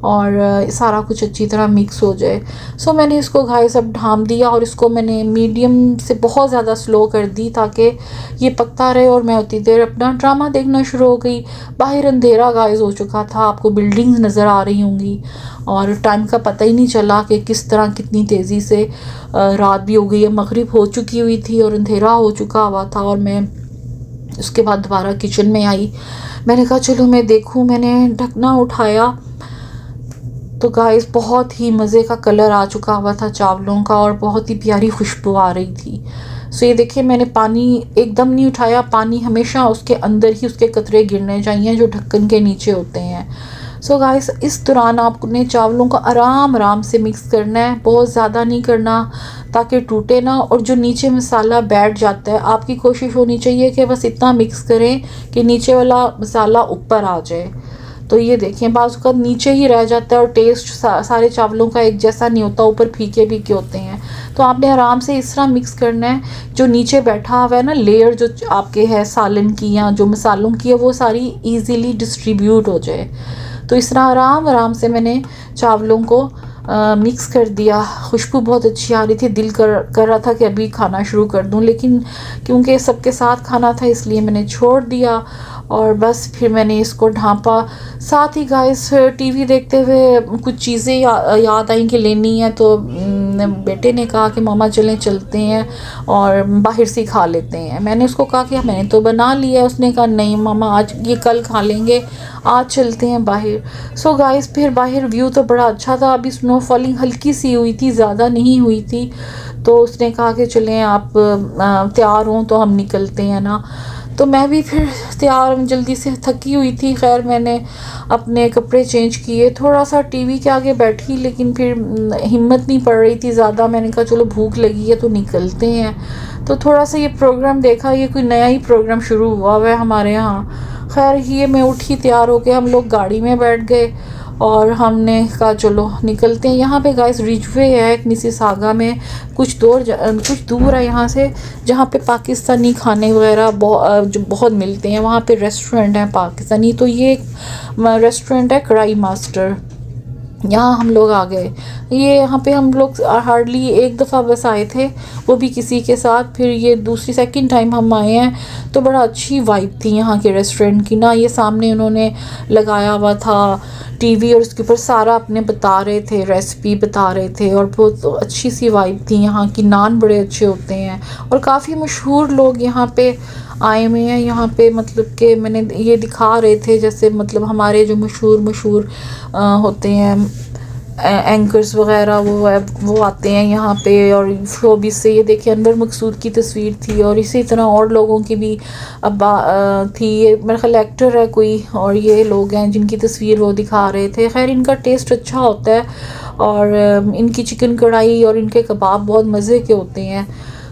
और सारा कुछ अच्छी तरह मिक्स हो जाए। सो मैंने इसको गाइस अब ढाँप दिया और इसको मैंने मीडियम से बहुत ज़्यादा स्लो कर दी ताकि ये पकता रहे और मैं उतनी देर अपना ड्रामा देखना शुरू हो गई। बाहर अंधेरा गाइस हो चुका था, आपको बिल्डिंग्स नज़र आ रही होंगी और टाइम का पता ही नहीं चला कि किस तरह कितनी तेज़ी से रात भी हो गई है, मगरिब हो चुकी हुई थी और अंधेरा हो चुका हुआ था। और मैं उसके बाद दोबारा किचन में आई। मैंने कहा चलो मैं देखूं। मैंने ढकना उठाया तो गाइस बहुत ही मज़े का कलर आ चुका हुआ था चावलों का और बहुत ही प्यारी खुशबू आ रही थी। सो ये देखिए मैंने पानी एकदम नहीं उठाया, पानी हमेशा उसके अंदर ही उसके कतरे गिरने चाहिए जो ढक्कन के नीचे होते हैं। सो गाइस इस दौरान आपने चावलों को आराम आराम से मिक्स करना है, बहुत ज़्यादा नहीं करना ताकि टूटे ना। और जो नीचे मसाला बैठ जाता है आपकी कोशिश होनी चाहिए कि बस इतना मिक्स करें कि नीचे वाला मसाला ऊपर आ जाए। तो ये देखें बाज़ का नीचे ही रह जाता है और टेस्ट सारे चावलों का एक जैसा नहीं होता, ऊपर फीके फीके होते हैं। तो आपने आराम से इस तरह मिक्स करना है, जो नीचे बैठा हुआ है ना लेयर जो आपके है सालन की या जो मसालों की है वो सारी इजीली डिस्ट्रीब्यूट हो जाए। तो इस तरह आराम आराम से मैंने चावलों को मिक्स कर दिया। खुशबू बहुत अच्छी आ रही थी, दिल कर रहा था कि अभी खाना शुरू कर दूं, लेकिन क्योंकि सबके साथ खाना था इसलिए मैंने छोड़ दिया और बस फिर मैंने इसको ढाँपा। साथ ही गाइस टीवी देखते हुए कुछ चीज़ें याद आई कि लेनी है तो बेटे ने कहा कि मामा चलते हैं और बाहर से खा लेते हैं। मैंने उसको कहा कि मैंने तो बना लिया है। उसने कहा नहीं मामा आज ये कल खा लेंगे, आज चलते हैं बाहर। सो गाइस फिर बाहर व्यू तो बड़ा अच्छा था, अभी स्नो फॉलिंग हल्की सी हुई थी, ज़्यादा नहीं हुई थी। तो उसने कहा कि चलें आप तैयार हों तो हम निकलते हैं ना। तो मैं भी फिर तैयार जल्दी से थकी हुई थी। खैर मैंने अपने कपड़े चेंज किए, थोड़ा सा टीवी के आगे बैठी, लेकिन फिर हिम्मत नहीं पड़ रही थी ज़्यादा। मैंने कहा चलो भूख लगी है तो निकलते हैं। तो थोड़ा सा ये प्रोग्राम देखा, ये कोई नया ही प्रोग्राम शुरू हुआ है हमारे यहाँ। खैर ये मैं उठी, तैयार होके हम लोग गाड़ी में बैठ गए और हमने कहा चलो निकलते हैं। यहाँ पे गाइस रिजवे है मिसिसागा में, कुछ दूर है यहाँ से, जहाँ पे पाकिस्तानी खाने वगैरह जो बहुत मिलते हैं। वहाँ पे रेस्टोरेंट है पाकिस्तानी, तो ये एक रेस्टोरेंट है कढ़ाई मास्टर, यहाँ हम लोग आ गए। ये यहाँ पे हम लोग हार्डली एक दफ़ा बस आए थे, वो भी किसी के साथ। फिर ये दूसरी सेकंड टाइम हम आए हैं, तो बड़ा अच्छी वाइब थी यहाँ के रेस्टोरेंट की ना। ये सामने उन्होंने लगाया हुआ था टीवी और उसके ऊपर सारा अपने बता रहे थे, रेसिपी बता रहे थे, और बहुत अच्छी सी वाइब थी। यहाँ की नान बड़े अच्छे होते हैं और काफ़ी मशहूर लोग यहाँ पे आए हुए हैं। यहाँ पे मतलब कि मैंने ये दिखा रहे थे, जैसे मतलब हमारे जो मशहूर होते हैं एंकर्स वगैरह, वो आते हैं यहाँ पे। और शोबिस से ये देखिए अनवर मकसूद की तस्वीर थी, और इसी तरह और लोगों की भी अब थी। ये मेरा ख्याल एक्टर है कोई, और ये लोग हैं जिनकी तस्वीर वो दिखा रहे थे। खैर इनका टेस्ट अच्छा होता है, और इनकी चिकन कढ़ाई और इनके कबाब बहुत मज़े के होते हैं।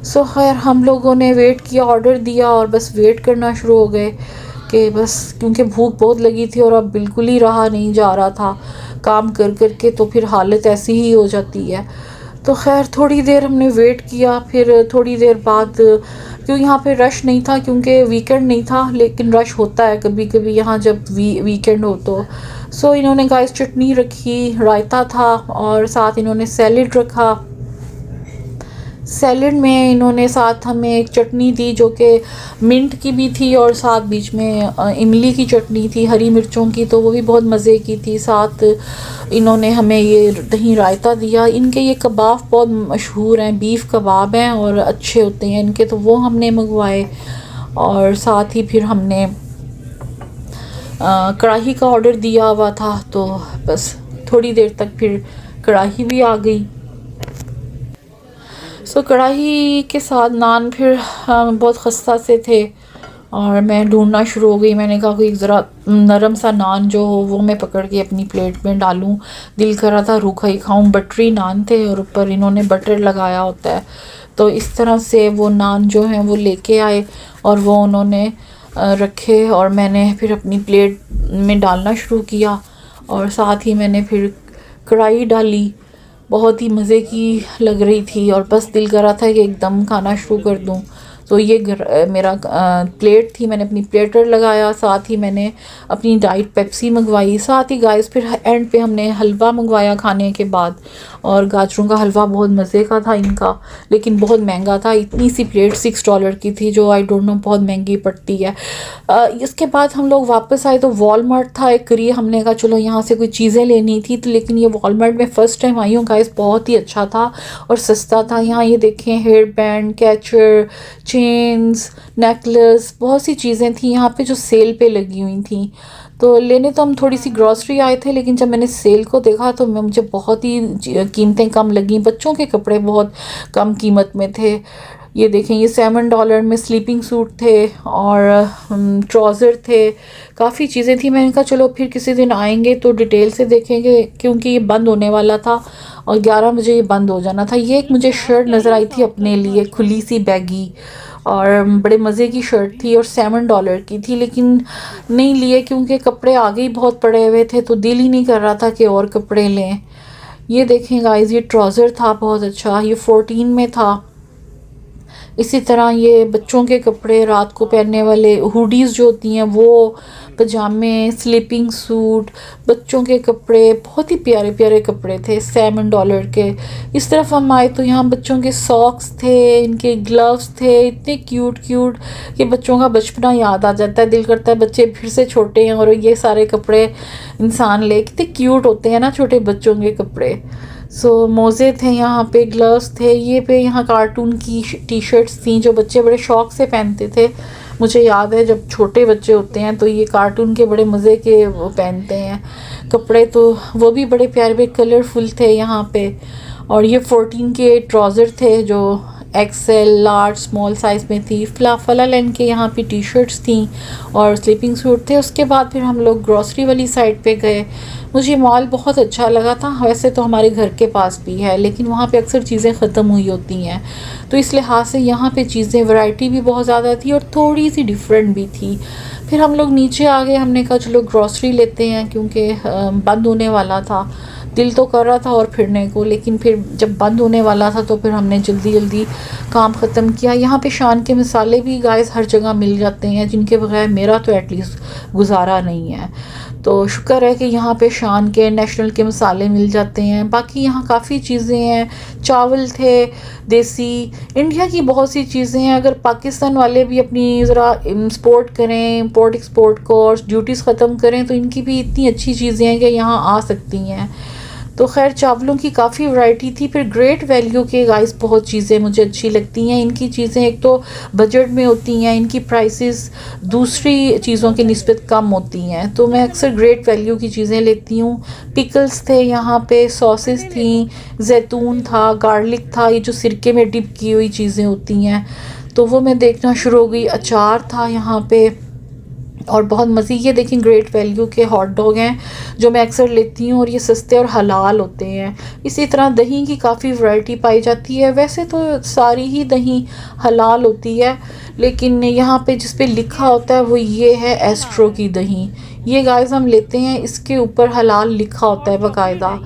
सो खैर हम लोगों ने वेट किया, ऑर्डर दिया और बस वेट करना शुरू हो गए कि बस, क्योंकि भूख बहुत लगी थी और अब बिल्कुल ही रहा नहीं जा रहा था काम कर कर के, तो फिर हालत ऐसी ही हो जाती है। तो खैर थोड़ी देर हमने वेट किया, फिर थोड़ी देर बाद, क्यों यहाँ पे रश नहीं था क्योंकि वीकेंड नहीं था, लेकिन रश होता है कभी कभी यहाँ जब वीकेंड हो तो। सो इन्होंने गाइस चटनी रखी, रायता था और साथ इन्होंने सैलेड रखा। सैलेड में इन्होंने साथ हमें एक चटनी दी जो कि मिंट की भी थी, और साथ बीच में इमली की चटनी थी हरी मिर्चों की, तो वो भी बहुत मज़े की थी। साथ इन्होंने हमें ये दही रायता दिया। इनके ये कबाब बहुत मशहूर हैं, बीफ कबाब हैं और अच्छे होते हैं इनके, तो वो हमने मंगवाए। और साथ ही फिर हमने कढ़ाई का ऑर्डर दिया हुआ था, तो बस थोड़ी देर तक फिर कढ़ाई भी आ गई। सो कढ़ाई के साथ नान फिर बहुत खस्ता से थे, और मैं ढूंढना शुरू हो गई। मैंने कहा कोई ज़रा नरम सा नान जो हो वो मैं पकड़ के अपनी प्लेट में डालूं। दिल कर रहा था रूखा ही खाऊं। बटरी नान थे और ऊपर इन्होंने बटर लगाया होता है, तो इस तरह से वो नान जो हैं वो लेके आए और वो उन्होंने रखे, और मैंने फिर अपनी प्लेट में डालना शुरू किया। और साथ ही मैंने फिर कढ़ाई डाली, बहुत ही मज़े की लग रही थी, और बस दिल कर रहा था कि एकदम खाना शुरू कर दूं। तो ये मेरा प्लेट थी, मैंने अपनी प्लेटर लगाया, साथ ही मैंने अपनी डाइट पेप्सी मंगवाई। साथ ही गाइस फिर एंड पे हमने हलवा मंगवाया खाने के बाद, और गाजरों का हलवा बहुत मज़े का था इनका, लेकिन बहुत महंगा था। इतनी सी प्लेट $6 की थी, जो आई डोंट नो बहुत महंगी पड़ती है। इसके बाद हम लोग वापस आए तो वॉलमार्ट था एक करीब। हमने कहा चलो यहाँ से कोई चीज़ें लेनी थी, तो लेकिन ये वॉलमार्ट में फ़र्स्ट टाइम आई हूँ गाइस, बहुत ही अच्छा था और सस्ता था। यहाँ ये देखें hair band, catcher, chains, necklace, बहुत सी चीज़ें थी यहाँ पे जो सेल पे लगी हुई थी। तो लेने तो हम थोड़ी सी ग्रॉसरी आए थे, लेकिन जब मैंने सेल को देखा तो मुझे बहुत ही कीमतें कम लगी। बच्चों के कपड़े बहुत कम कीमत में थे। ये देखें ये $7 में स्लीपिंग सूट थे और ट्राउज़र थे, काफ़ी चीज़ें थी। मैंने कहा चलो फिर किसी दिन आएंगे तो डिटेल से देखेंगे, क्योंकि ये बंद होने वाला था और 11 बजे ये बंद हो जाना था। ये एक मुझे शर्ट नज़र आई थी अपने लिए, खुली सी बैगी, और बड़े मज़े की शर्ट थी और $7 की थी, लेकिन नहीं लिए क्योंकि कपड़े आगे ही बहुत पड़े हुए थे, तो दिल ही नहीं कर रहा था कि और कपड़े लें। ये देखें गाइस ये ट्राउज़र था बहुत अच्छा, ये 14 में था। इसी तरह ये बच्चों के कपड़े, रात को पहनने वाले हुडीज़ जो होती हैं वो, पजामे, स्लीपिंग सूट, बच्चों के कपड़े, बहुत ही प्यारे प्यारे कपड़े थे $7 के। इस तरफ हम आए तो यहाँ बच्चों के सॉक्स थे, इनके ग्लव्स थे, इतने क्यूट क्यूट कि बच्चों का बचपना याद आ जाता है। दिल करता है बच्चे फिर से छोटे हैं और ये सारे कपड़े इंसान ले, कितने क्यूट होते हैं ना छोटे बच्चों के कपड़े। सो मोज़े थे यहाँ पे, ग्लव्स थे, ये पे यहाँ कार्टून की टी शर्ट्स थी जो बच्चे बड़े शौक़ से पहनते थे। मुझे याद है जब छोटे बच्चे होते हैं तो ये कार्टून के बड़े मज़े के वो पहनते हैं कपड़े, तो वो भी बड़े प्यारे कलरफुल थे यहाँ पे। और ये 14 के ट्राउज़र थे जो एक्सेल, लार्ज, स्मॉल साइज़ में थी। फला लेन के यहाँ पे टी शर्ट्स थी और स्लीपिंग सूट थे। उसके बाद फिर हम लोग ग्रॉसरी वाली साइड पे गए। मुझे मॉल बहुत अच्छा लगा था। वैसे तो हमारे घर के पास भी है, लेकिन वहाँ पे अक्सर चीज़ें ख़त्म हुई होती हैं, तो इस लिहाज से यहाँ पे चीज़ें वैरायटी भी बहुत ज़्यादा थी और थोड़ी सी डिफरेंट भी थी। फिर हम लोग नीचे आ गए। हमने कहा चलो ग्रॉसरी लेते हैं, क्योंकि बंद होने वाला था। दिल तो कर रहा था और फिरने को, लेकिन फिर जब बंद होने वाला था तो फिर हमने जल्दी जल्दी काम ख़त्म किया। यहाँ पे शान के मसाले भी गाइस हर जगह मिल जाते हैं, जिनके बगैर मेरा तो एटलीस्ट गुजारा नहीं है। तो शुक्र है कि यहाँ पे शान के, नेशनल के मसाले मिल जाते हैं। बाकी यहाँ काफ़ी चीज़ें हैं, चावल थे देसी, इंडिया की बहुत सी चीज़ें हैं। अगर पाकिस्तान वाले भी अपनी ज़रा इंपोर्ट करें, इंपोर्ट एक्सपोर्ट को और ड्यूटीज़ ख़त्म करें, तो इनकी भी इतनी अच्छी चीज़ें हैं कि यहाँ आ सकती हैं। तो खैर चावलों की काफ़ी वैरायटी थी। फिर ग्रेट वैल्यू के गाइस बहुत चीज़ें मुझे अच्छी लगती हैं। इनकी चीज़ें एक तो बजट में होती हैं, इनकी प्राइसेस दूसरी चीज़ों की निस्बत कम होती हैं, तो मैं अक्सर ग्रेट वैल्यू की चीज़ें लेती हूँ। पिकल्स थे यहाँ पे, सॉसेस थी, जैतून था, गार्लिक था, ये जो सिरके में डिप की हुई चीज़ें होती हैं तो वो मैं देखना शुरू हो गई। अचार था यहाँ पे और बहुत मज़े। ये देखें ग्रेट वैल्यू के हॉट डॉग हैं जो मैं अक्सर लेती हूँ और ये सस्ते और हलाल होते हैं। इसी तरह दही की काफ़ी वैरायटी पाई जाती है। वैसे तो सारी ही दही हलाल होती है, लेकिन यहाँ पे जिस पे लिखा होता है वो ये है एस्ट्रो की दही। ये गाइस हम लेते हैं, इसके ऊपर हलाल लिखा होता है बाकायदा।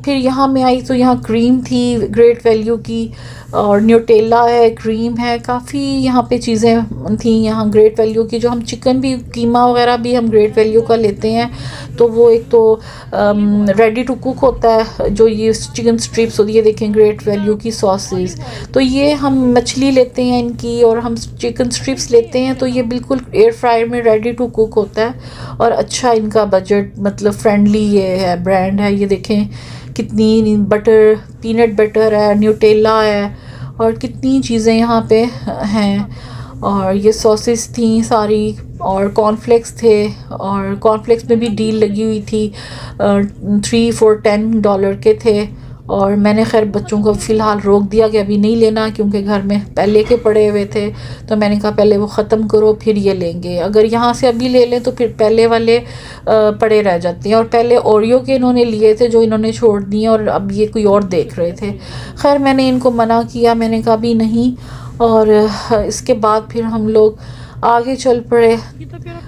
फिर यहाँ मैं आई तो यहाँ क्रीम थी ग्रेट वैल्यू की, और न्यूटेला है, क्रीम है, काफ़ी यहाँ पे चीज़ें थी यहाँ ग्रेट वैल्यू की। जो हम चिकन भी, कीमा वगैरह भी हम ग्रेट वैल्यू का लेते हैं, तो वो एक तो रेडी टू कुक होता है, जो ये चिकन स्ट्रिप्स होती है, देखें ग्रेट वैल्यू की सॉसेस। तो ये हम मछली लेते हैं इनकी, और हम चिकन स्ट्रिप्स लेते हैं, तो ये बिल्कुल एयर फ्रायर में रेडी टू कुक होता है और अच्छा इनका बजट मतलब फ्रेंडली ये है, ब्रांड है। ये देखें कितनी बटर, पीनट बटर है, न्यूटेला है और कितनी चीज़ें यहाँ पे हैं। और ये सॉसेस थी सारी, और कॉर्नफ्लेक्स थे, और कॉर्नफ्लेक्स में भी डील लगी हुई थी, 3 for $10 के थे। और मैंने खैर बच्चों को फ़िलहाल रोक दिया कि अभी नहीं लेना, क्योंकि घर में पहले के पड़े हुए थे, तो मैंने कहा पहले वो ख़त्म करो फिर ये लेंगे। अगर यहाँ से अभी ले लें तो फिर पहले वाले पड़े रह जाते हैं। और पहले ओरियो के इन्होंने लिए थे जो इन्होंने छोड़ दिए, और अब ये कोई और देख रहे थे। खैर मैंने इनको मना किया, मैंने कहा अभी नहीं। और इसके बाद फिर हम लोग आगे चल पड़े।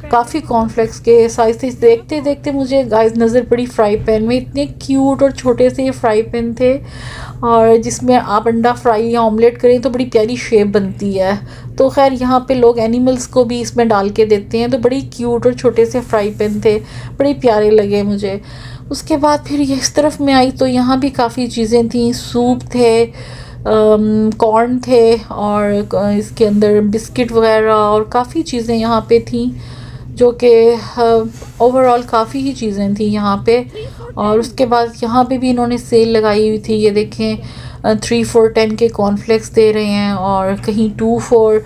काफ़ी कॉर्नफ्लेक्स के साइज थे। देखते देखते मुझे गाइस नज़र पड़ी फ्राई पैन में, इतने क्यूट और छोटे से ये फ्राई पैन थे, और जिसमें आप अंडा फ्राई या ऑमलेट करें तो बड़ी प्यारी शेप बनती है। तो खैर यहाँ पे लोग एनिमल्स को भी इसमें डाल के देते हैं, तो बड़ी क्यूट और छोटे से फ्राई पैन थे, बड़े प्यारे लगे मुझे। उसके बाद फिर ये इस तरफ में आई तो यहाँ भी काफ़ी चीज़ें थी, सूप थे, कॉर्न थे, और इसके अंदर बिस्किट वगैरह और काफ़ी चीज़ें यहाँ पे थी, जो कि ओवरऑल काफ़ी ही चीज़ें थी यहाँ पे। और उसके बाद यहाँ पे भी इन्होंने सेल लगाई हुई थी। ये देखें 3 for $10 के कॉर्नफ्लेक्स दे रहे हैं, और कहीं 2 for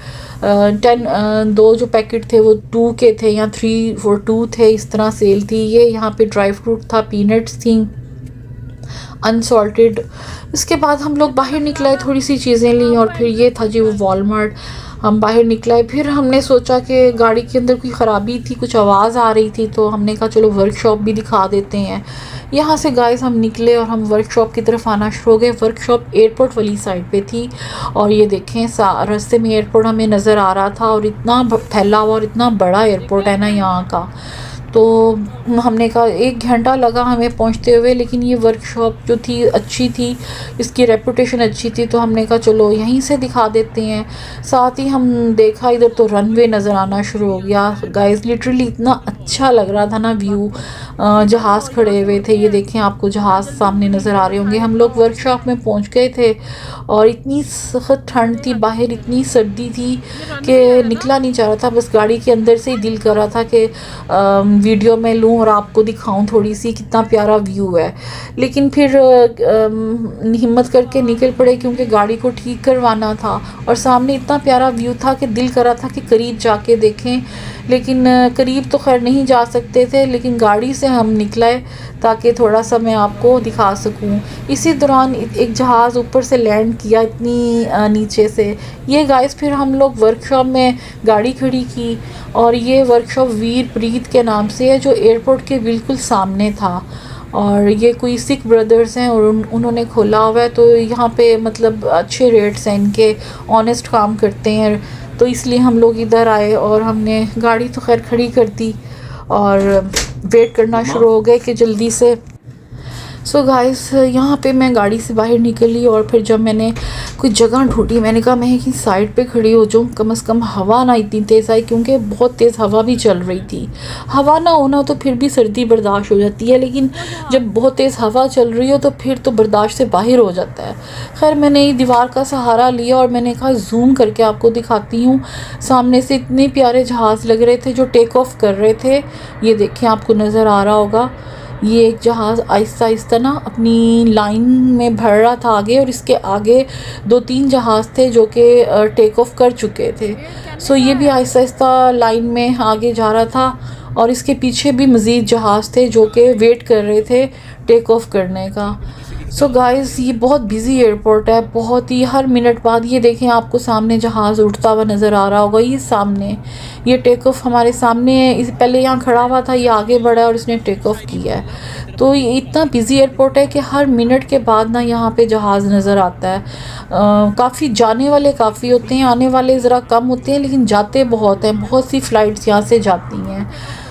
$10, दो जो पैकेट थे वो 2 के थे या 3 for 2 थे, इस तरह सेल थी। ये यहाँ पे ड्राई फ्रूट था, पीनट्स थी अनसॉल्टेड। इसके बाद हम लोग बाहर निकले, थोड़ी सी चीज़ें ली, और फिर ये था जी वो वॉलमार्ट। हम बाहर निकले, फिर हमने सोचा कि गाड़ी के अंदर कोई ख़राबी थी, कुछ आवाज़ आ रही थी, तो हमने कहा चलो वर्कशॉप भी दिखा देते हैं। यहाँ से गाइस हम निकले और हम वर्कशॉप की तरफ आना शुरू हो गए। वर्कशॉप एयरपोर्ट वाली साइड पे थी, और ये देखें रास्ते में एयरपोर्ट हमें नज़र आ रहा था, और इतना फैला हुआ और इतना बड़ा एयरपोर्ट है ना यहाँ का। तो हमने कहा 1 घंटा लगा हमें पहुंचते हुए, लेकिन ये वर्कशॉप जो थी अच्छी थी, इसकी रेपुटेशन अच्छी थी, तो हमने कहा चलो यहीं से दिखा देते हैं। साथ ही हम देखा इधर तो रनवे नज़र आना शुरू हो गया गाइस, लिटरली इतना अच्छा लग रहा था ना व्यू। जहाज़ खड़े हुए थे, ये देखें आपको जहाज़ सामने नज़र आ रहे होंगे। हम लोग वर्कशॉप में पहुंच गए थे, और इतनी सख्त ठंड थी बाहर, इतनी सर्दी थी कि निकला नहीं जा रहा था। बस गाड़ी के अंदर से ही दिल कर रहा था कि वीडियो में लूँ और आपको दिखाऊं थोड़ी सी कितना प्यारा व्यू है। लेकिन फिर हिम्मत करके निकल पड़े, क्योंकि गाड़ी को ठीक करवाना था, और सामने इतना प्यारा व्यू था कि दिल कर रहा था कि करीब जाके देखें। लेकिन करीब तो खैर नहीं जा सकते थे, लेकिन गाड़ी से हम निकले ताकि थोड़ा सा मैं आपको दिखा सकूं। इसी दौरान एक जहाज़ ऊपर से लैंड किया इतनी नीचे से। ये गाइस फिर हम लोग वर्कशॉप में गाड़ी खड़ी की, और ये वर्कशॉप वीर प्रीत के नाम से है, जो एयरपोर्ट के बिल्कुल सामने था। और ये कोई सिख ब्रदर्स हैं और उन्होंने खोला हुआ है, तो यहाँ पे मतलब अच्छे रेट्स हैं इनके, ऑनेस्ट काम करते हैं। तो इसलिए हम लोग इधर आए और हमने गाड़ी तो खैर खड़ी कर दी और वेट करना शुरू हो गए कि जल्दी से। सो गाइस यहाँ पे मैं गाड़ी से बाहर निकली और फिर जब मैंने कोई जगह ढूंढी, मैंने कहा मैं कि साइड पे खड़ी हो जाऊँ, कम से कम हवा ना इतनी तेज़ आई, क्योंकि बहुत तेज़ हवा भी चल रही थी। हवा ना होना तो फिर भी सर्दी बर्दाश्त हो जाती है, लेकिन जब बहुत तेज़ हवा चल रही हो तो फिर तो बर्दाश्त से बाहर हो जाता है। खैर मैंने ये दीवार का सहारा लिया और मैंने कहा जूम करके आपको दिखाती हूँ। सामने से इतने प्यारे जहाज़ लग रहे थे जो टेक ऑफ कर रहे थे। ये देखें, आपको नज़र आ रहा होगा, ये एक जहाज़ आहिस्ता आहिस्ता ना अपनी लाइन में भर रहा था आगे, और इसके आगे 2-3 जहाज़ थे जो कि टेक ऑफ कर चुके थे। सो ये भी आहिस्ता आहिस्ता लाइन में आगे जा रहा था, और इसके पीछे भी मज़ीद जहाज़ थे जो कि वेट कर रहे थे टेक ऑफ करने का। सो गाइस ये बहुत बिज़ी एयरपोर्ट है, बहुत ही हर मिनट बाद। ये देखें, आपको सामने जहाज़ उड़ता हुआ नज़र आ रहा होगा, ये सामने, ये टेक ऑफ हमारे सामने है। इस पहले यहाँ खड़ा हुआ था, ये आगे बढ़ा और इसने टेक ऑफ किया है। तो ये इतना बिज़ी एयरपोर्ट है कि हर मिनट के बाद ना यहाँ पे जहाज़ नज़र आता है। काफ़ी जाने वाले काफ़ी होते हैं, आने वाले ज़रा कम होते हैं, लेकिन जाते बहुत हैं, बहुत सी फ़्लाइट्स यहाँ से जाती हैं।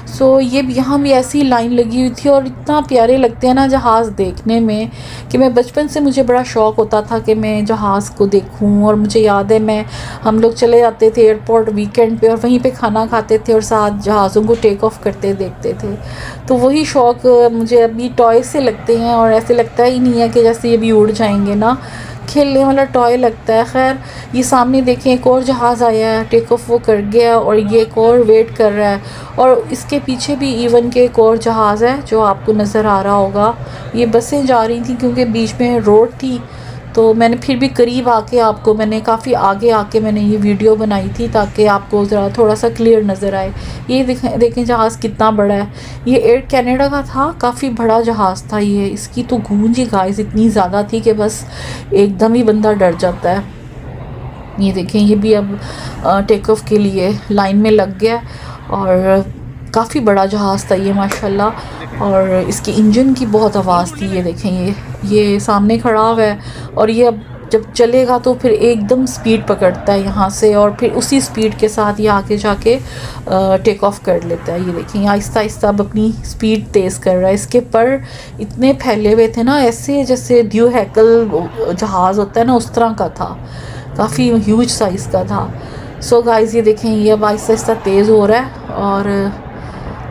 सो ये यहाँ भी ऐसी लाइन लगी हुई थी, और इतना प्यारे लगते हैं ना जहाज़ देखने में, कि मैं बचपन से मुझे बड़ा शौक़ होता था कि मैं जहाज़ को देखूं। और मुझे याद है हम लोग चले जाते थे एयरपोर्ट वीकेंड पे, और वहीं पे खाना खाते थे और साथ जहाज़ों को टेक ऑफ करते देखते थे। तो वही शौक़ मुझे अभी टॉय से लगते हैं, और ऐसे लगता ही नहीं है कि जैसे ये भी उड़ जाएंगे ना, खेलने वाला टॉय लगता है। खैर ये सामने देखें, एक और जहाज़ आया है, टेक ऑफ वो कर गया, और ये एक और वेट कर रहा है, और इसके पीछे भी इवन के एक और जहाज़ है जो आपको नज़र आ रहा होगा। ये बसें जा रही थी क्योंकि बीच में रोड थी, तो मैंने फिर भी करीब आके आपको, मैंने काफ़ी आगे आके मैंने ये वीडियो बनाई थी ताकि आपको ज़रा थोड़ा सा क्लियर नज़र आए। ये देखें जहाज़ कितना बड़ा है, ये एयर कनाडा का था, काफ़ी बड़ा जहाज़ था ये। इसकी तो गूंज ही गाइस इतनी ज़्यादा थी कि बस एकदम ही बंदा डर जाता है। ये देखें, ये भी अब टेक ऑफ के लिए लाइन में लग गया, और काफ़ी बड़ा जहाज़ था ये माशाल्लाह, और इसके इंजन की बहुत आवाज़ थी। ये देखें, ये सामने खड़ा हुआ है, और ये अब जब चलेगा तो फिर एकदम स्पीड पकड़ता है यहाँ से, और फिर उसी स्पीड के साथ ये आगे जाके टेक ऑफ कर लेता है। ये देखें, आहिस्ता आहिस्ता अब अपनी स्पीड तेज़ कर रहा है। इसके पर इतने फैले हुए थे ना, ऐसे जैसे ड्यू हैकल जहाज़ होता है ना, उस तरह का था, काफ़ी ह्यूज साइज़ का था। सो गाइस ये देखें, ये अब आहिस्ता आहिस्ता तेज़ हो रहा है, और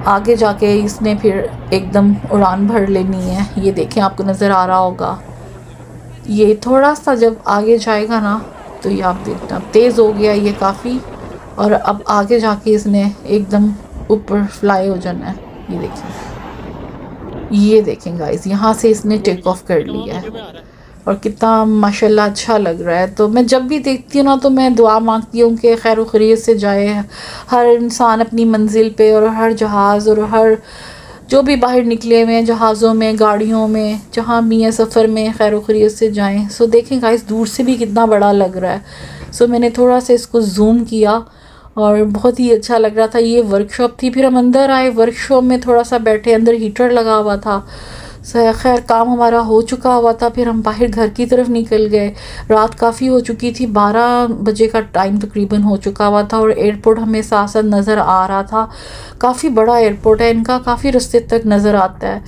आगे जाके इसने फिर एकदम उड़ान भर लेनी है। ये देखें, आपको नज़र आ रहा होगा, ये थोड़ा सा जब आगे जाएगा ना, तो ये आप देखना तेज़ हो गया ये काफ़ी, और अब आगे जाके इसने एकदम ऊपर फ्लाई हो जाना है। ये देखें गाइस, यहाँ से इसने टेक ऑफ कर लिया है, और कितना माशाल्लाह अच्छा लग रहा है। तो मैं जब भी देखती हूँ ना, तो मैं दुआ मांगती हूँ कि खैर खैरियत से जाए हर इंसान अपनी मंजिल पे, और हर जहाज़ और हर जो भी बाहर निकले हुए हैं जहाज़ों में, गाड़ियों में, जहाँ भी हैं सफ़र में, खैर खैरियत से जाएं। सो देखें गाइस, दूर से भी कितना बड़ा लग रहा है। सो मैंने थोड़ा सा इसको जूम किया, और बहुत ही अच्छा लग रहा था। ये वर्कशॉप थी, फिर हम अंदर आए, वर्कशॉप में थोड़ा सा बैठे, अंदर हीटर लगा हुआ था। खैर काम हमारा हो चुका हुआ था, फिर हम बाहर घर की तरफ निकल गए। रात काफ़ी हो चुकी थी, 12 बजे का टाइम तकरीबन हो चुका हुआ था, और एयरपोर्ट हमें साथ साथ नज़र आ रहा था। काफ़ी बड़ा एयरपोर्ट है इनका, काफ़ी रास्ते तक नज़र आता है।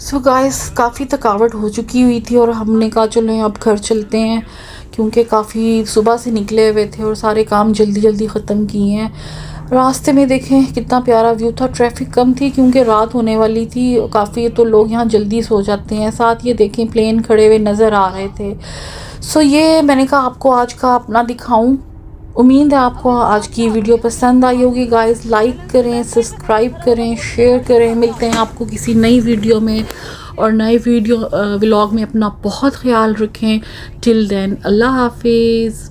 सो गाइस काफ़ी थकावट हो चुकी हुई थी, और हमने कहा चलो अब घर चलते हैं, क्योंकि काफ़ी सुबह से निकले हुए थे और सारे काम जल्दी जल्दी ख़त्म किए हैं। रास्ते में देखें कितना प्यारा व्यू था, ट्रैफिक कम थी क्योंकि रात होने वाली थी काफ़ी, तो लोग यहाँ जल्दी सो जाते हैं। साथ ये देखें प्लेन खड़े हुए नज़र आ रहे थे। सो ये मैंने कहा आपको आज का अपना दिखाऊं। उम्मीद है आपको आज की वीडियो पसंद आई होगी गाइस। लाइक करें, सब्सक्राइब करें, शेयर करें। मिलते हैं आपको किसी नई वीडियो में और नए व्लॉग में। अपना बहुत ख्याल रखें। टिल देन अल्लाह हाफिज़।